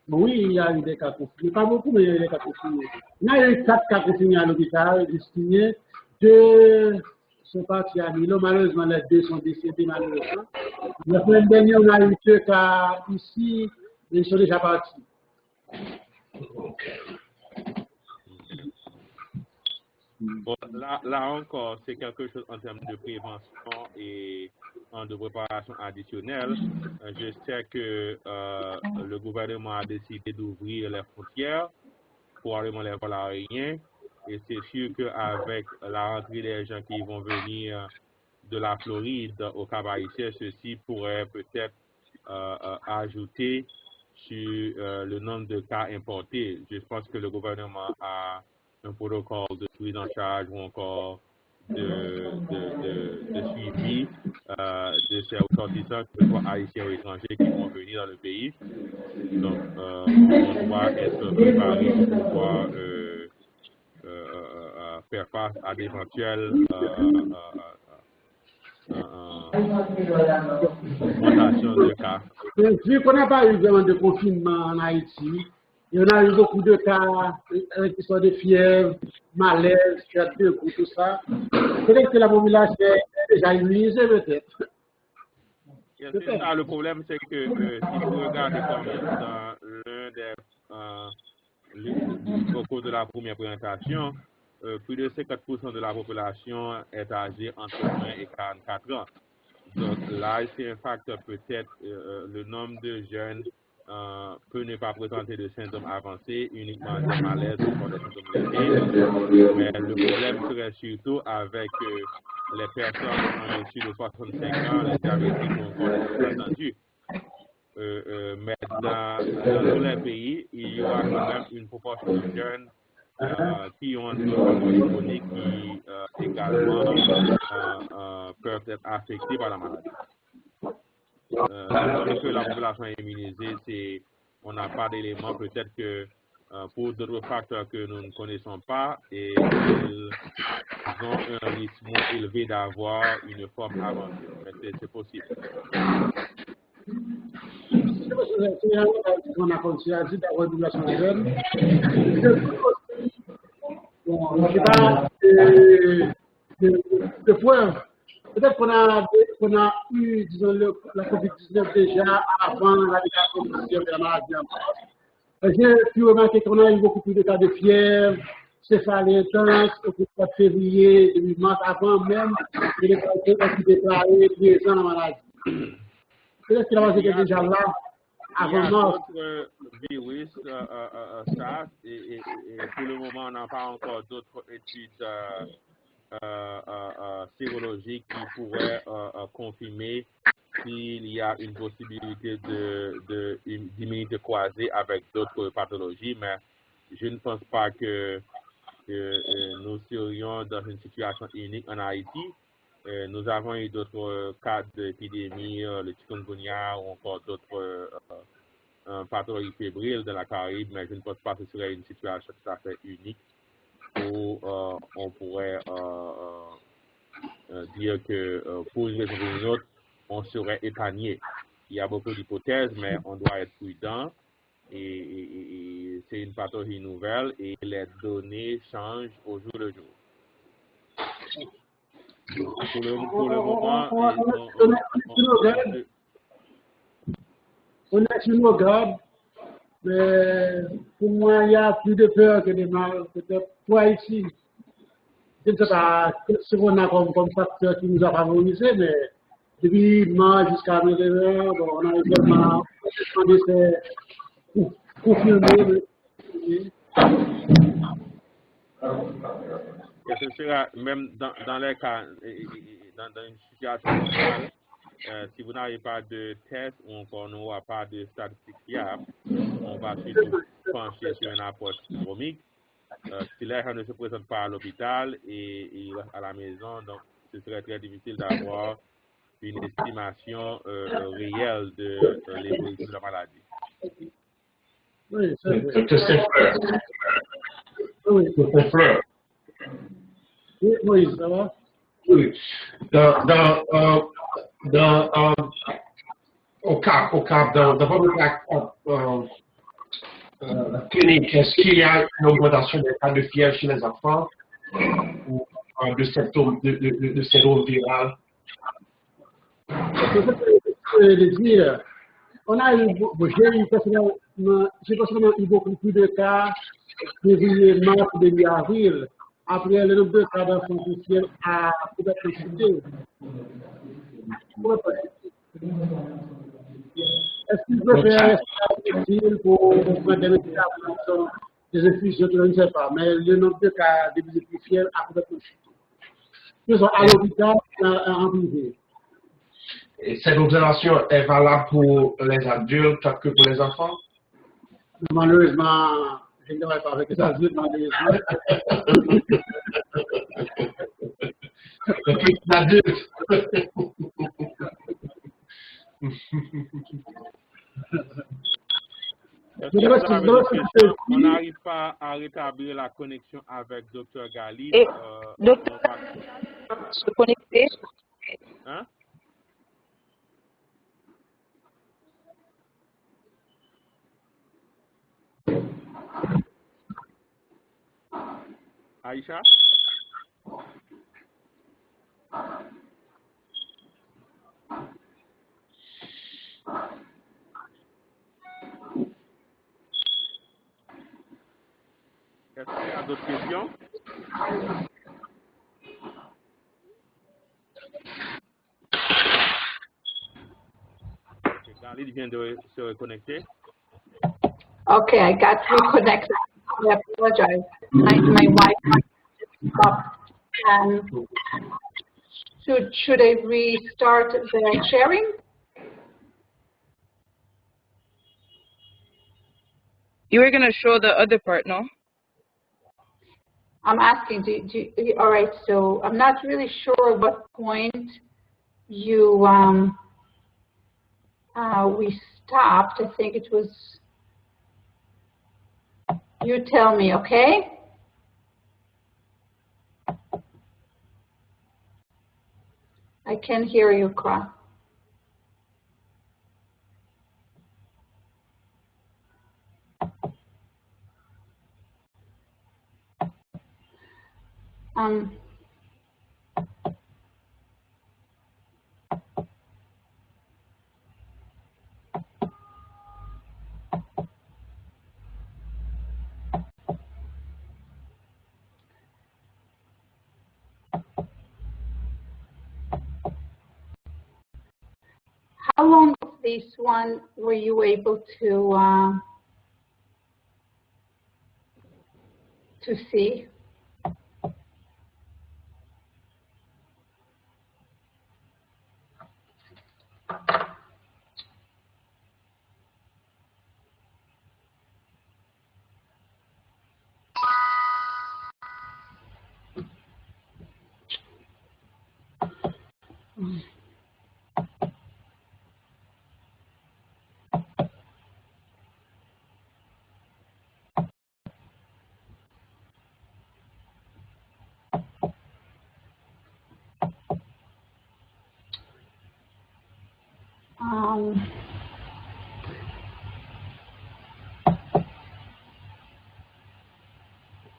Oui, il y a eu des cas confirmés. Pas beaucoup, mais il y a eu des cas confirmés. Il y a eu 4 cas confirmés à l'hôpital Destinée. 2 sont partis à Milo. Malheureusement, les 2 sont décédés, malheureusement. La semaine dernière, on a eu 2 cas ici, mais ils sont déjà partis. Bon, là encore, c'est quelque chose en termes de prévention et de préparation additionnelle. Je sais que le gouvernement a décidé d'ouvrir les frontières pour les vols aériens, et c'est sûr qu'avec la rentrée des gens qui vont venir de la Floride au Cap-Haïtien, ceci pourrait peut-être ajouter sur le nombre de cas importés. Je pense que le gouvernement a un protocole de prise en charge ou encore de suivi de ces ressortissants, que ce soit haïtiens ou étrangers, qui vont venir dans le pays. Donc, on doit être préparé pour pouvoir faire face à d'éventuelles augmentations de cas. Vu qu'on n'a pas eu vraiment de confinement en Haïti, il y en a eu beaucoup de cas qui sont de fièvre, malaise, de goût, tout ça. Peut-être que la population est déjà immunisée, peut-être. C'est ça, le problème, c'est que si vous regardez comme dans l'un des au cours de la première présentation, plus de 50% de la population est âgée entre 20 et 44 ans. Donc l'âge, c'est un facteur, peut-être le nombre de jeunes peut ne pas présenter de symptômes avancés, uniquement des malaises ou des symptômes légers. Mais le problème serait surtout avec les personnes en dessus de 65 ans, les diabétiques ou encore les personnes tendues. Mais dans tous les pays, il y aura quand même une proportion de jeunes qui ont un trouble chronique qui également peuvent être affectés par la maladie. Tant que la population est immunisée, on n'a pas d'éléments, peut-être que pour d'autres facteurs que nous ne connaissons pas, et ils ont un risque moins élevé d'avoir une forme avancée. Mais c'est possible. On a considéré d'avoir une population jeune. Bon, je ne sais pas de preuves. Peut-être qu'on a eu, disons, la COVID-19 déjà avant la déclaration de la maladie en France. J'ai pu remarquer qu'on a eu beaucoup plus de cas de fièvre, céphalée intense, au mois de février, début mars, avant même que les personnes qui déclaraient présents la maladie. Peut-être que la maladie était déjà là. Il y a d'autres virus, SARS, et pour le moment, on n'a pas encore d'autres études sérologiques qui pourraient confirmer s'il y a une possibilité d'immunité croisée avec d'autres pathologies, mais je ne pense pas que nous serions dans une situation unique en Haïti. Nous avons eu d'autres cas d'épidémie, le chikungunya ou encore d'autres pathologies fébriles de la Caraïbe, mais je ne pense pas que ce serait une situation tout à fait unique où on pourrait dire que pour une raison ou une autre, on serait épargné. Il y a beaucoup d'hypothèses, mais on doit être prudent et c'est une pathologie nouvelle et les données changent au jour le jour. Pour le moment, on est sur nos gardes, mais pour moi, il y a plus de peur que de mal. Peut-être toi ici, je ne sais pas ce qu'on a comme facteur qui nous a favorisé, mais depuis mars jusqu'à maintenant, on a également confirmé. Et ce sera même dans les cas, dans une situation normale, si vous n'avez pas de test ou encore n'aura pas de statistiques fiables, on va surtout pencher sur une approche syndromique. Si les gens ne se présentent pas à l'hôpital et ils restent à la maison, donc ce serait très difficile d'avoir une estimation réelle de l'évolution de la maladie. Oui, Docteur Saint-Fleur. oui. Docteur Saint-Fleur. Oui, Moïse, ça va? Oui. Au cas dans votre clinique, est-ce qu'il y a une augmentation des cas de fièvre chez les enfants ou de symptômes de syndrome viral? Je veux dire, on a eu, j'ai personnellement eu beaucoup plus de cas février, mars, début avril. Après, le nombre de cas d'enfants qui a peut-être chuté. Est-ce qu'il peut faire utile pour prendre des médicaments, des infusions, je ne sais pas, mais le nombre de cas de fièvre a peut-être chuté. Ils sont à l'hôpital en privé. Et cette observation est valable pour les adultes que pour les enfants? Malheureusement, je ne travaille pas avec les adultes, malheureusement. Les adultes. On n'arrive pas à rétablir la connexion avec Dr. Gali. Docteur, se connecter. Hein? Aïcha? d'autres questions? Carly vient de se reconnecter. Okay, I got reconnected. I apologize. My Wi-Fi stopped. Should I restart the sharing? You were going to show the other part, no? I'm asking, all right, so I'm not really sure what point you, we stopped. I think it was, you tell me, okay? I can hear you, Kra. How long of this one were you able to see?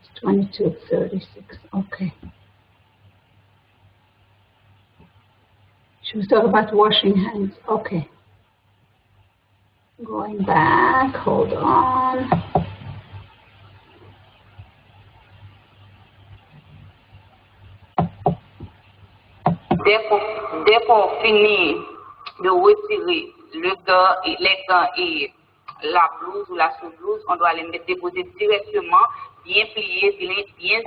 It's 22:36. Okay. She was talking about washing hands. Okay. Going back. Hold on. Dès qu'on finit de retirer les gants et la blouse ou la sous-blouse, on doit les mettre déposer directement, bien pliés, bien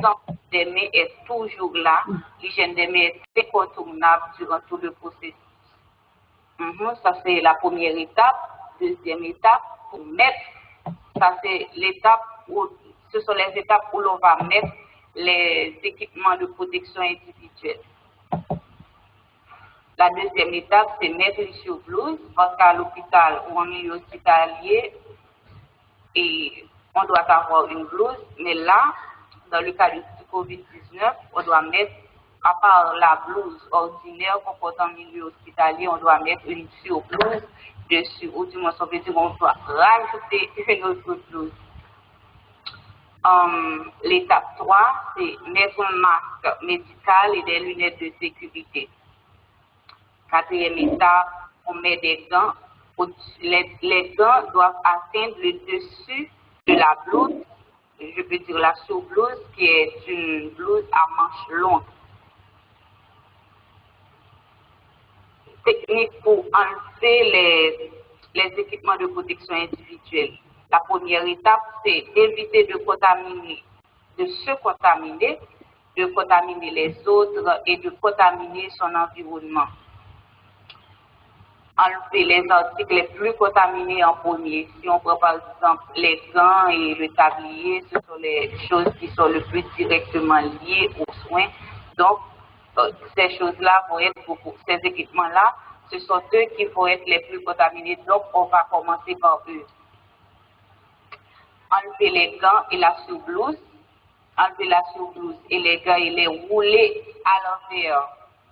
des mains est toujours là. L'hygiène des mains est incontournable durant tout le processus. Ça c'est la première étape. Deuxième étape, pour mettre, ça c'est l'étape où, ce sont les étapes où l'on va mettre les équipements de protection individuelle. La deuxième étape, c'est mettre les sous-blouses, parce qu'à l'hôpital ou en milieu hospitalier, et on doit avoir une blouse, mais là, dans le cas du COVID-19, on doit mettre, à part la blouse ordinaire qu'on porte en milieu hospitalier, on doit mettre une sous-blouse dessus, ou du moins, ça veut dire qu'on doit rajouter une autre blouse. L'étape 3, c'est mettre un masque médical et des lunettes de sécurité. Quatrième étape, on met des gants. Les gants doivent atteindre le dessus de la blouse, je peux dire la sous-blouse, qui est une blouse à manches longues. Technique pour enlever les équipements de protection individuelle. La première étape, c'est d'éviter de se contaminer, de contaminer les autres et de contaminer son environnement. Enlever les articles les plus contaminés en premier. Si on prend par exemple les gants et le tablier, ce sont les choses qui sont le plus directement liées aux soins. Donc, ces choses-là vont être ces équipements-là, ce sont eux qui vont être les plus contaminés. Donc, on va commencer par eux. Enlever les gants et la sous-blouse. Enlever la sous-blouse et les gants et les rouler à l'envers.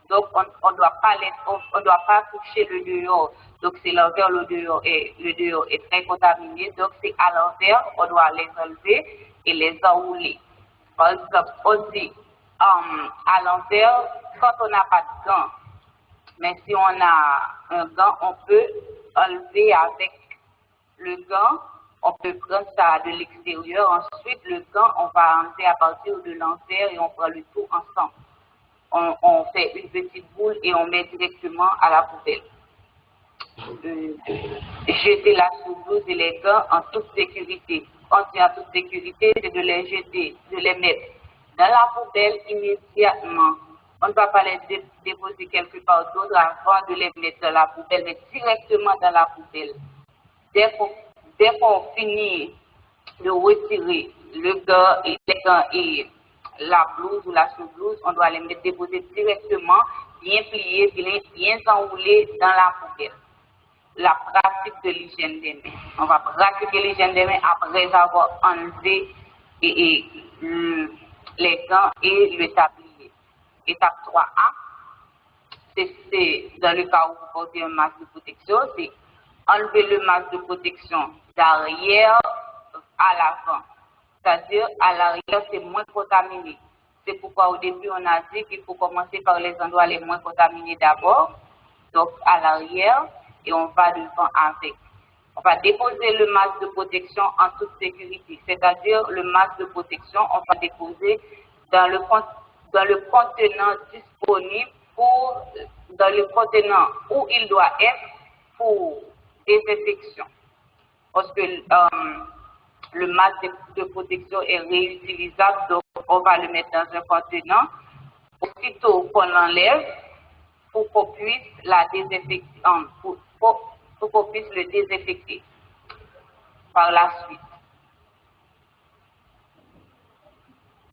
Donc, on ne doit pas toucher le dehors. Donc, c'est l'envers, le dehors est très contaminé. Donc, c'est à l'envers, on doit les enlever et les enrouler. Par exemple, on dit à l'envers, quand on n'a pas de gants, mais si on a un gant, on peut enlever avec le gant, On peut prendre ça de l'extérieur. Ensuite, le gant, on va enlever à partir de l'enfer et on prend le tout ensemble. On fait une petite boule et on met directement à la poubelle. Jeter la sous-blouse et les gants en toute sécurité. Quand on dit en toute sécurité, c'est de les jeter, de les mettre dans la poubelle immédiatement. On ne va pas les déposer quelque part d'autre avant de les mettre dans la poubelle, mais directement dans la poubelle. Dès qu'on finit de retirer le gant et les gants et la blouse ou la sous-blouse, on doit les mettre déposer directement, bien pliés, bien enroulés dans la poubelle. La pratique de l'hygiène des mains. On va pratiquer l'hygiène des mains après avoir enlevé les gants et le tablier. Étape 3A, c'est dans le cas où vous portez un masque de protection, c'est enlever le masque de protection d'arrière à l'avant. C'est-à-dire, à l'arrière, c'est moins contaminé. C'est pourquoi au début, on a dit qu'il faut commencer par les endroits les moins contaminés d'abord, donc à l'arrière, et on va devant avec. On va déposer le masque de protection en toute sécurité, c'est-à-dire le masque de protection, on va déposer dans le contenant disponible dans le contenant où il doit être pour désinfection. Parce que le masque de protection est réutilisable, donc on va le mettre dans un contenant. Aussitôt qu'on l'enlève, pour qu'on puisse la désinfecter, pour qu'on puisse le désinfecter par la suite.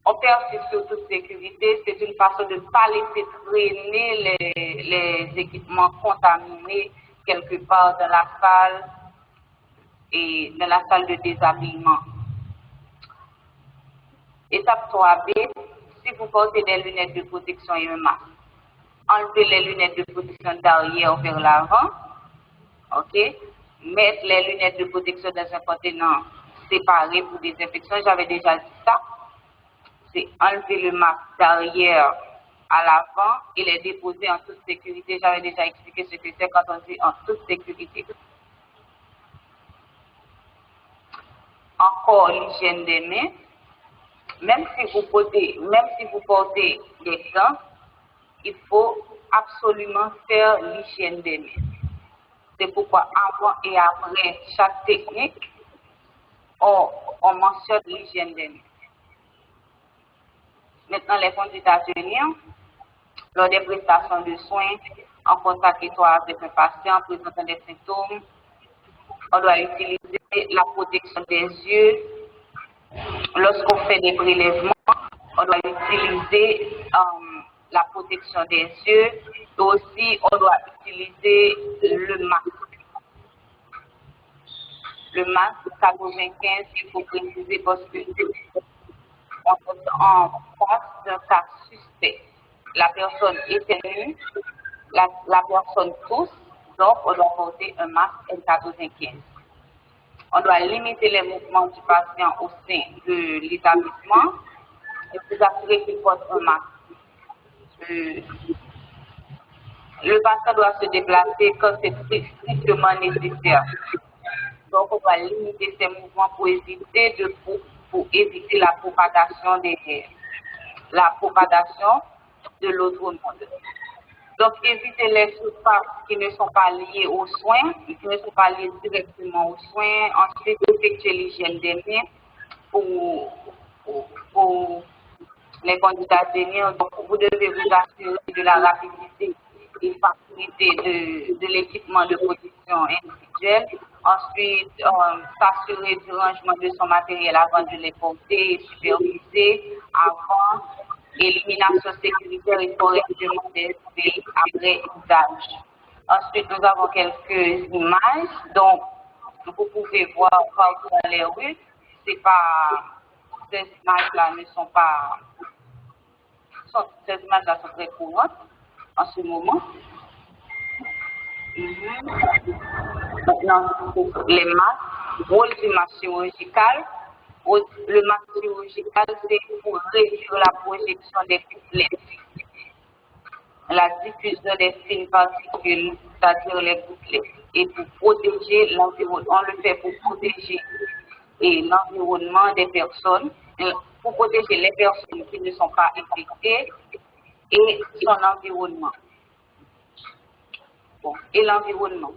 On persiste sur toute sécurité, c'est une façon de ne pas laisser traîner les équipements contaminés quelque part dans la salle et dans la salle de déshabillement. Étape 3B, si vous portez des lunettes de protection et un masque, enlevez les lunettes de protection d'arrière vers l'avant, ok? Mettre les lunettes de protection dans un contenant séparé pour désinfection, j'avais déjà dit ça. C'est enlever le masque d'arrière à l'avant et les déposer en toute sécurité. J'avais déjà expliqué ce que c'est quand on dit en toute sécurité. Encore l'hygiène des mains. Même si vous portez des gants, il faut absolument faire l'hygiène des mains. C'est pourquoi avant et après chaque technique, on mentionne l'hygiène des mains. Maintenant, les conduites à tenir, lors des prestations de soins, en contact étroit avec un patient présentant des symptômes, on doit utiliser la protection des yeux. Lorsqu'on fait des prélèvements, on doit utiliser la protection des yeux. Et aussi, on doit utiliser le masque. Le masque 95, il faut préciser parce que on est en face d'un cas suspect. La personne éternue, la personne tousse, donc on doit porter un masque N95. On doit limiter les mouvements du patient au sein de l'établissement et vous assurer qu'il porte un masque. Le patient doit se déplacer quand c'est strictement nécessaire. Donc on doit limiter ces mouvements pour éviter éviter la propagation de l'autre monde. Donc, éviter les surfaces qui ne sont pas liées aux soins, qui ne sont pas liées directement aux soins. Ensuite, effectuer l'hygiène des mains pour les candidats à tenir. Donc, vous devez vous assurer de la rapidité et facilité de l'équipement de protection individuelle. Ensuite, s'assurer du rangement de son matériel avant de les porter et superviser avant élimination sécuritaire et correctement des pays après usage. Ensuite, nous avons quelques images. Donc, vous pouvez voir partout dans les rues. Ces images-là ne sont pas... Ces images-là sont très courantes en ce moment. Maintenant, les masques, rôle du masque chirurgical. Le masque chirurgical, c'est pour réduire la projection des gouttelettes, la diffusion des fines particules, c'est-à-dire les gouttelettes, et pour protéger l'environnement. On le fait pour protéger et l'environnement des personnes, pour protéger les personnes qui ne sont pas infectées et son environnement. Bon, et l'environnement.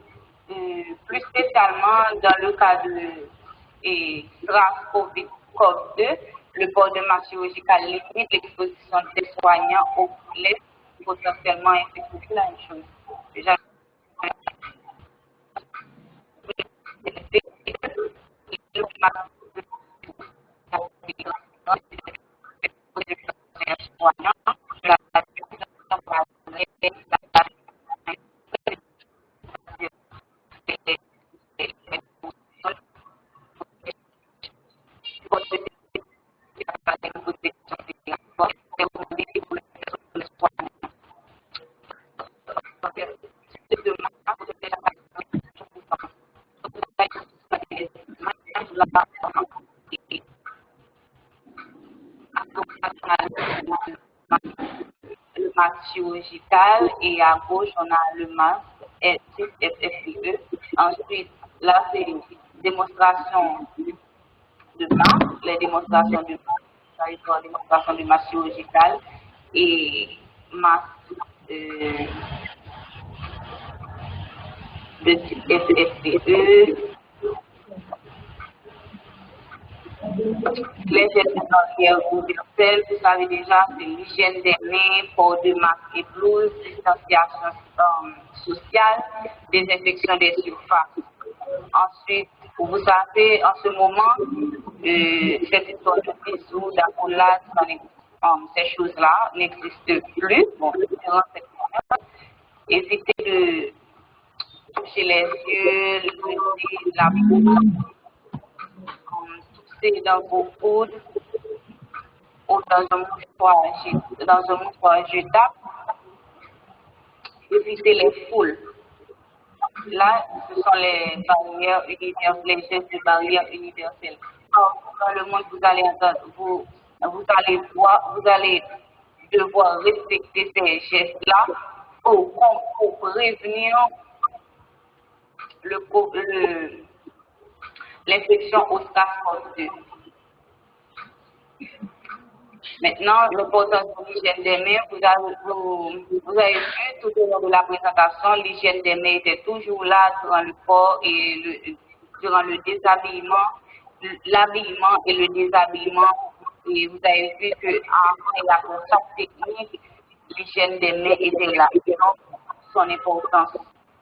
Plus spécialement dans le cas de SARS-CoV-2, le port de masque chirurgical limite l'exposition des soignants aux collègues potentiellement infectés. C'est la même chose. Déjà, le masque chirurgical et à gauche on a le masque FFPE. Ensuite, là c'est une démonstration de masque, les démonstrations de masque, démonstration de masque chirurgical et masque de type FFPE. Les gestes barrières universelles, vous savez déjà, c'est l'hygiène des mains, port de masque et blouse, distanciation sociale, désinfection des surfaces. Ensuite, vous savez, en ce moment, cette histoire de bisous, d'accolade, ces choses-là n'existent plus. Bon, durant cette période, évitez de toucher les yeux, le nez, la bouche, tousser dans vos coudes ou dans un mouchoir jetable. Évitez les foules. Là, ce sont les barrières universelles, les gestes de barrière universelle. Dans le monde, vous allez entendre, vous allez devoir respecter ces gestes-là pour prévenir l'infection au SARS-CoV-2. Maintenant, l'importance de l'hygiène des mains, vous avez vu tout au long de la présentation, l'hygiène des mains était toujours là durant le port et durant le déshabillement, l'habillement et le déshabillement. Et vous avez vu qu'après la chaque technique, l'hygiène des mains était là. Et donc, son importance.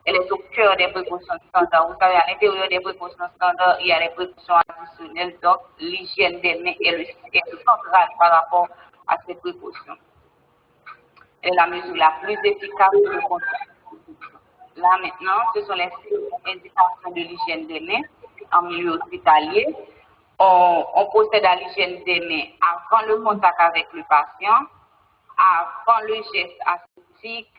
Elle est au cœur des précautions standards. Vous savez, à l'intérieur des précautions standards, il y a les précautions additionnelles. Donc, l'hygiène des mains est centrale par rapport à ces précautions. Elle est la mesure la plus efficace de contrôle. Là, maintenant, ce sont les indications de l'hygiène des mains en milieu hospitalier. On procède à l'hygiène des mains avant le contact avec le patient, avant le geste aseptique,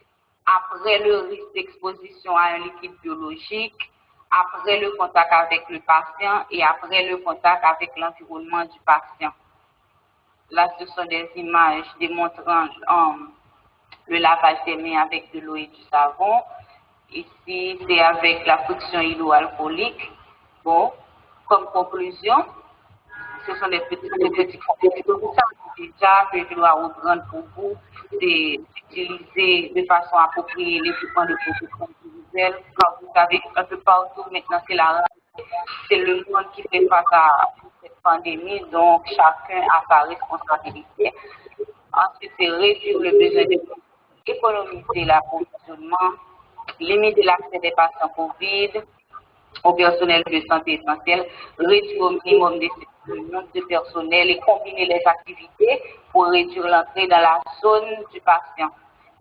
après le risque d'exposition à un liquide biologique, après le contact avec le patient et après le contact avec l'environnement du patient. Là, ce sont des images démontrant le lavage des mains avec de l'eau et du savon. Ici, c'est avec la friction hydroalcoolique. Bon, comme conclusion, ce sont des petits déjà que je dois reprendre pour vous, c'est d'utiliser de façon appropriée l'équipement de protection individuelle. Comme vous savez, un peu partout maintenant, c'est le monde qui fait face à cette pandémie, donc chacun a sa responsabilité. Ensuite, c'est réduire le besoin d'économiser l'approvisionnement, limiter l'accès des patients Covid au personnel de santé essentiel, réduire au minimum le nombre de personnel et combiner les activités pour réduire l'entrée dans la zone du patient.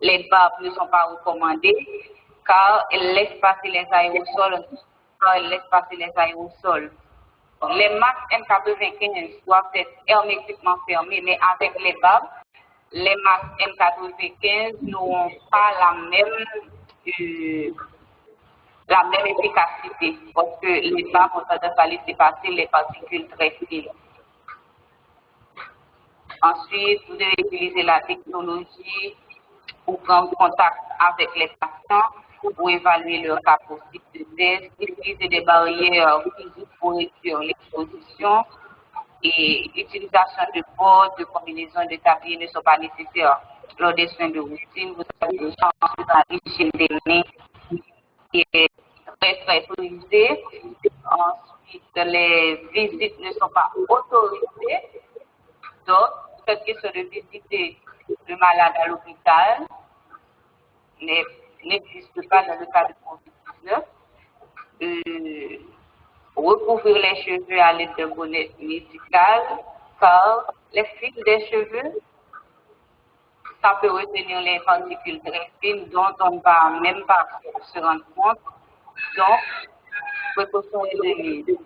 Les barbes ne sont pas recommandées car elles laissent passer les aérosols. Les masques M95 doivent être hermétiquement fermés, mais avec les barbes, les masques M95 n'auront pas la même efficacité parce que les barbes ont tendance à laisser passer les particules très fines. Ensuite, vous devez utiliser la technologie pour prendre contact avec les patients pour évaluer leur cas possible de test, utiliser des barrières physiques pour réduire l'exposition et l'utilisation de portes, de combinaisons et de tabliers ne sont pas nécessaires. Lors des soins de routine, vous avez des chances dans l'hygiène des mains qui est très prisée. Ensuite, les visites ne sont pas autorisées. Donc, cette question de visiter le malade à l'hôpital n'existe pas dans le cas de COVID-19. Recouvrir les cheveux à l'aide d'un bonnet médical, car les fils des cheveux, ça peut retenir les particules très fines dont on ne va même pas se rendre compte. Donc, précaution et de.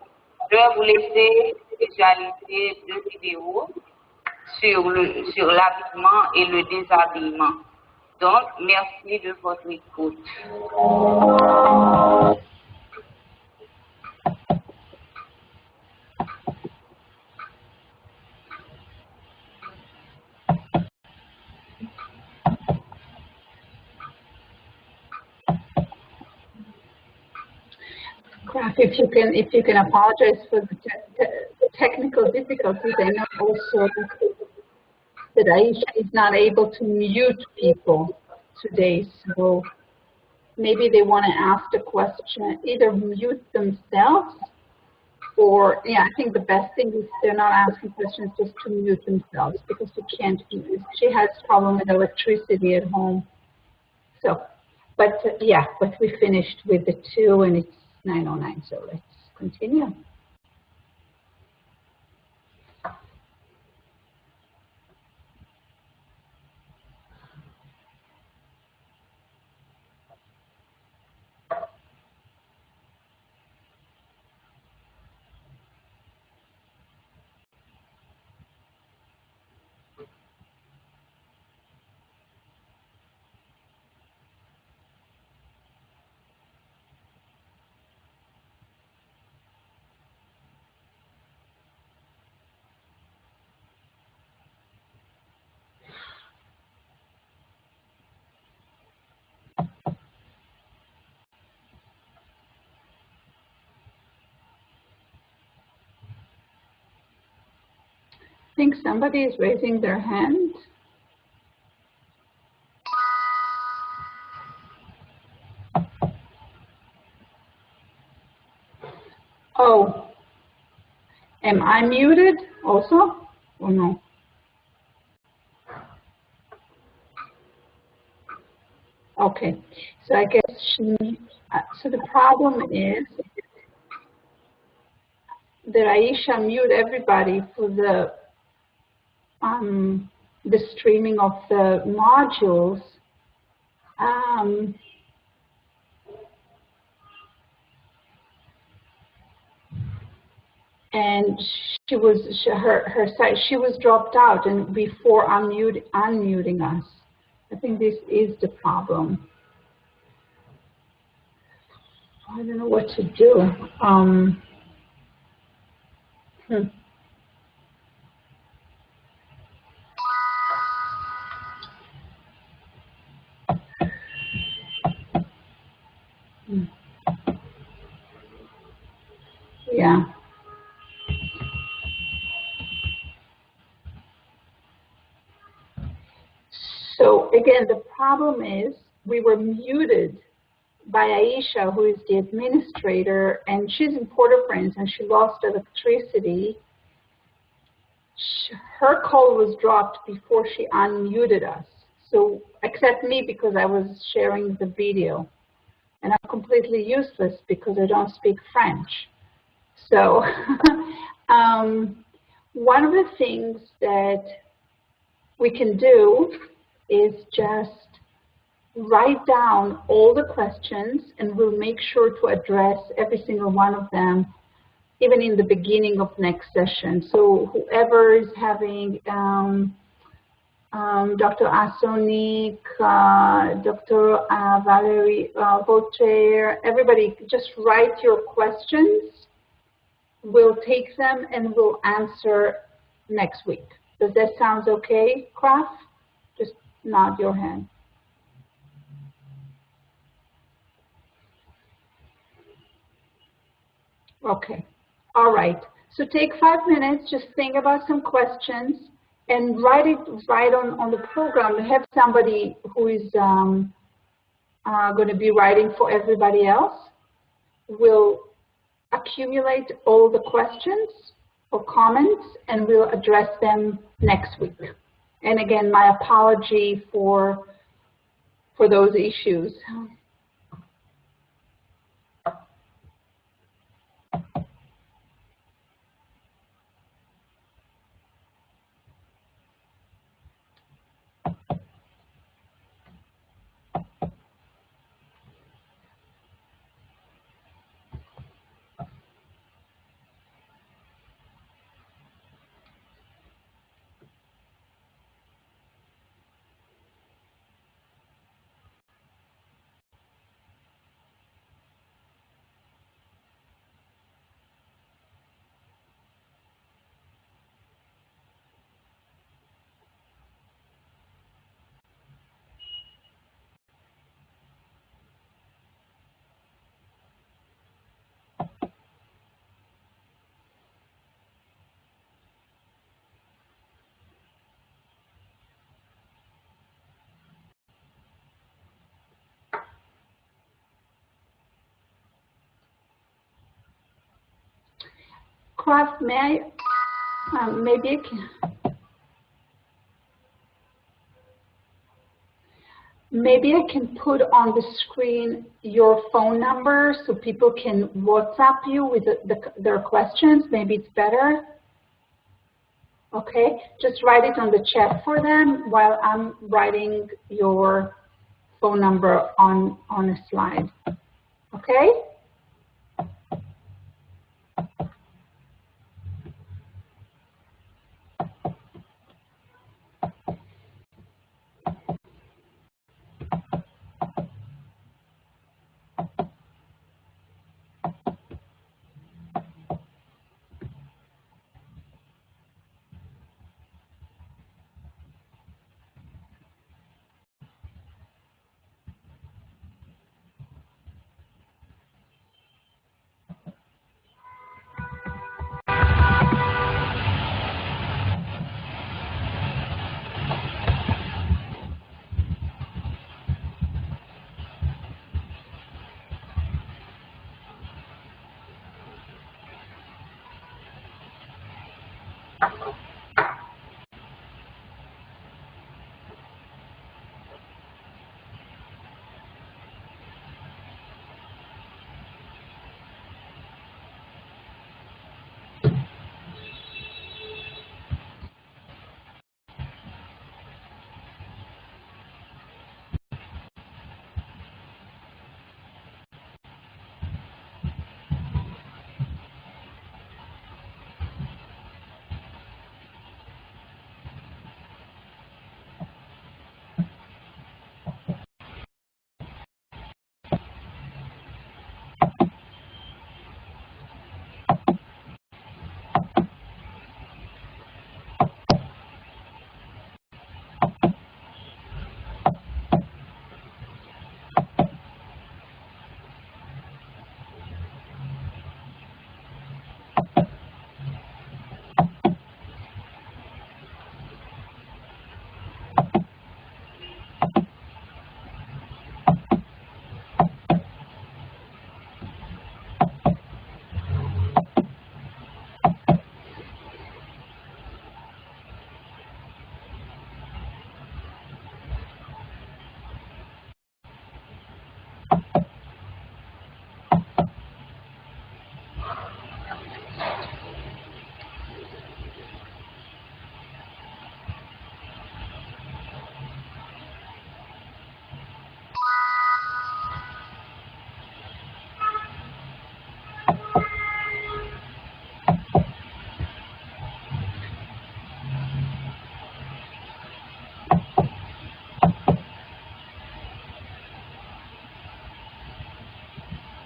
Je vais vous laisser visualiser 2 vidéos sur l'habillement et le déshabillement. Donc, merci de votre écoute. Graf, if you can apologize for the technical difficulties. I know also that Aisha is not able to mute people today, so maybe they want to ask the question, either mute themselves or, yeah, I think the best thing is they're not asking questions, just to mute themselves, because you can't mute. She has a problem with electricity at home. So, but yeah, but we finished with the 2 and it's 9:09, so let's continue. I think somebody is raising their hand. Oh, am I muted also or no? Okay, so I guess so the problem is that Aisha mute everybody for the streaming of the modules. And she was dropped out and before unmuting us. I think this is the problem. I don't know what to do. Yeah. So again, the problem is we were muted by Aisha, who is the administrator, and she's in Port-au-Prince, and she lost electricity. Her call was dropped before she unmuted us. So, except me, because I was sharing the video. And I'm completely useless because I don't speak French. So, one of the things that we can do is just write down all the questions, and we'll make sure to address every single one of them, even in the beginning of next session. So whoever is having Dr. Asonik, Dr. Valerie Voltaire, everybody just write your questions. We'll take them and we'll answer next week. Does that sound okay, Kraft? Just nod your hand. Okay. All right. So take 5 minutes, just think about some questions and write it right on the program. We have somebody who is going to be writing for everybody else. We'll accumulate all the questions or comments and we'll address them next week. And again, my apology for those issues. Kraft, may I, maybe I can put on the screen your phone number so people can WhatsApp you with their questions. Maybe it's better. Okay, just write it on the chat for them while I'm writing your phone number on a slide. Okay?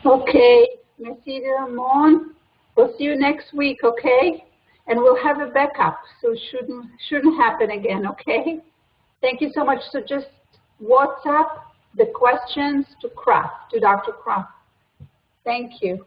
Okay, merci Ramon. We'll see you next week, okay? And we'll have a backup, so it shouldn't happen again, okay? Thank you so much. So just WhatsApp the questions to Kraft, to Dr. Kraft. Thank you.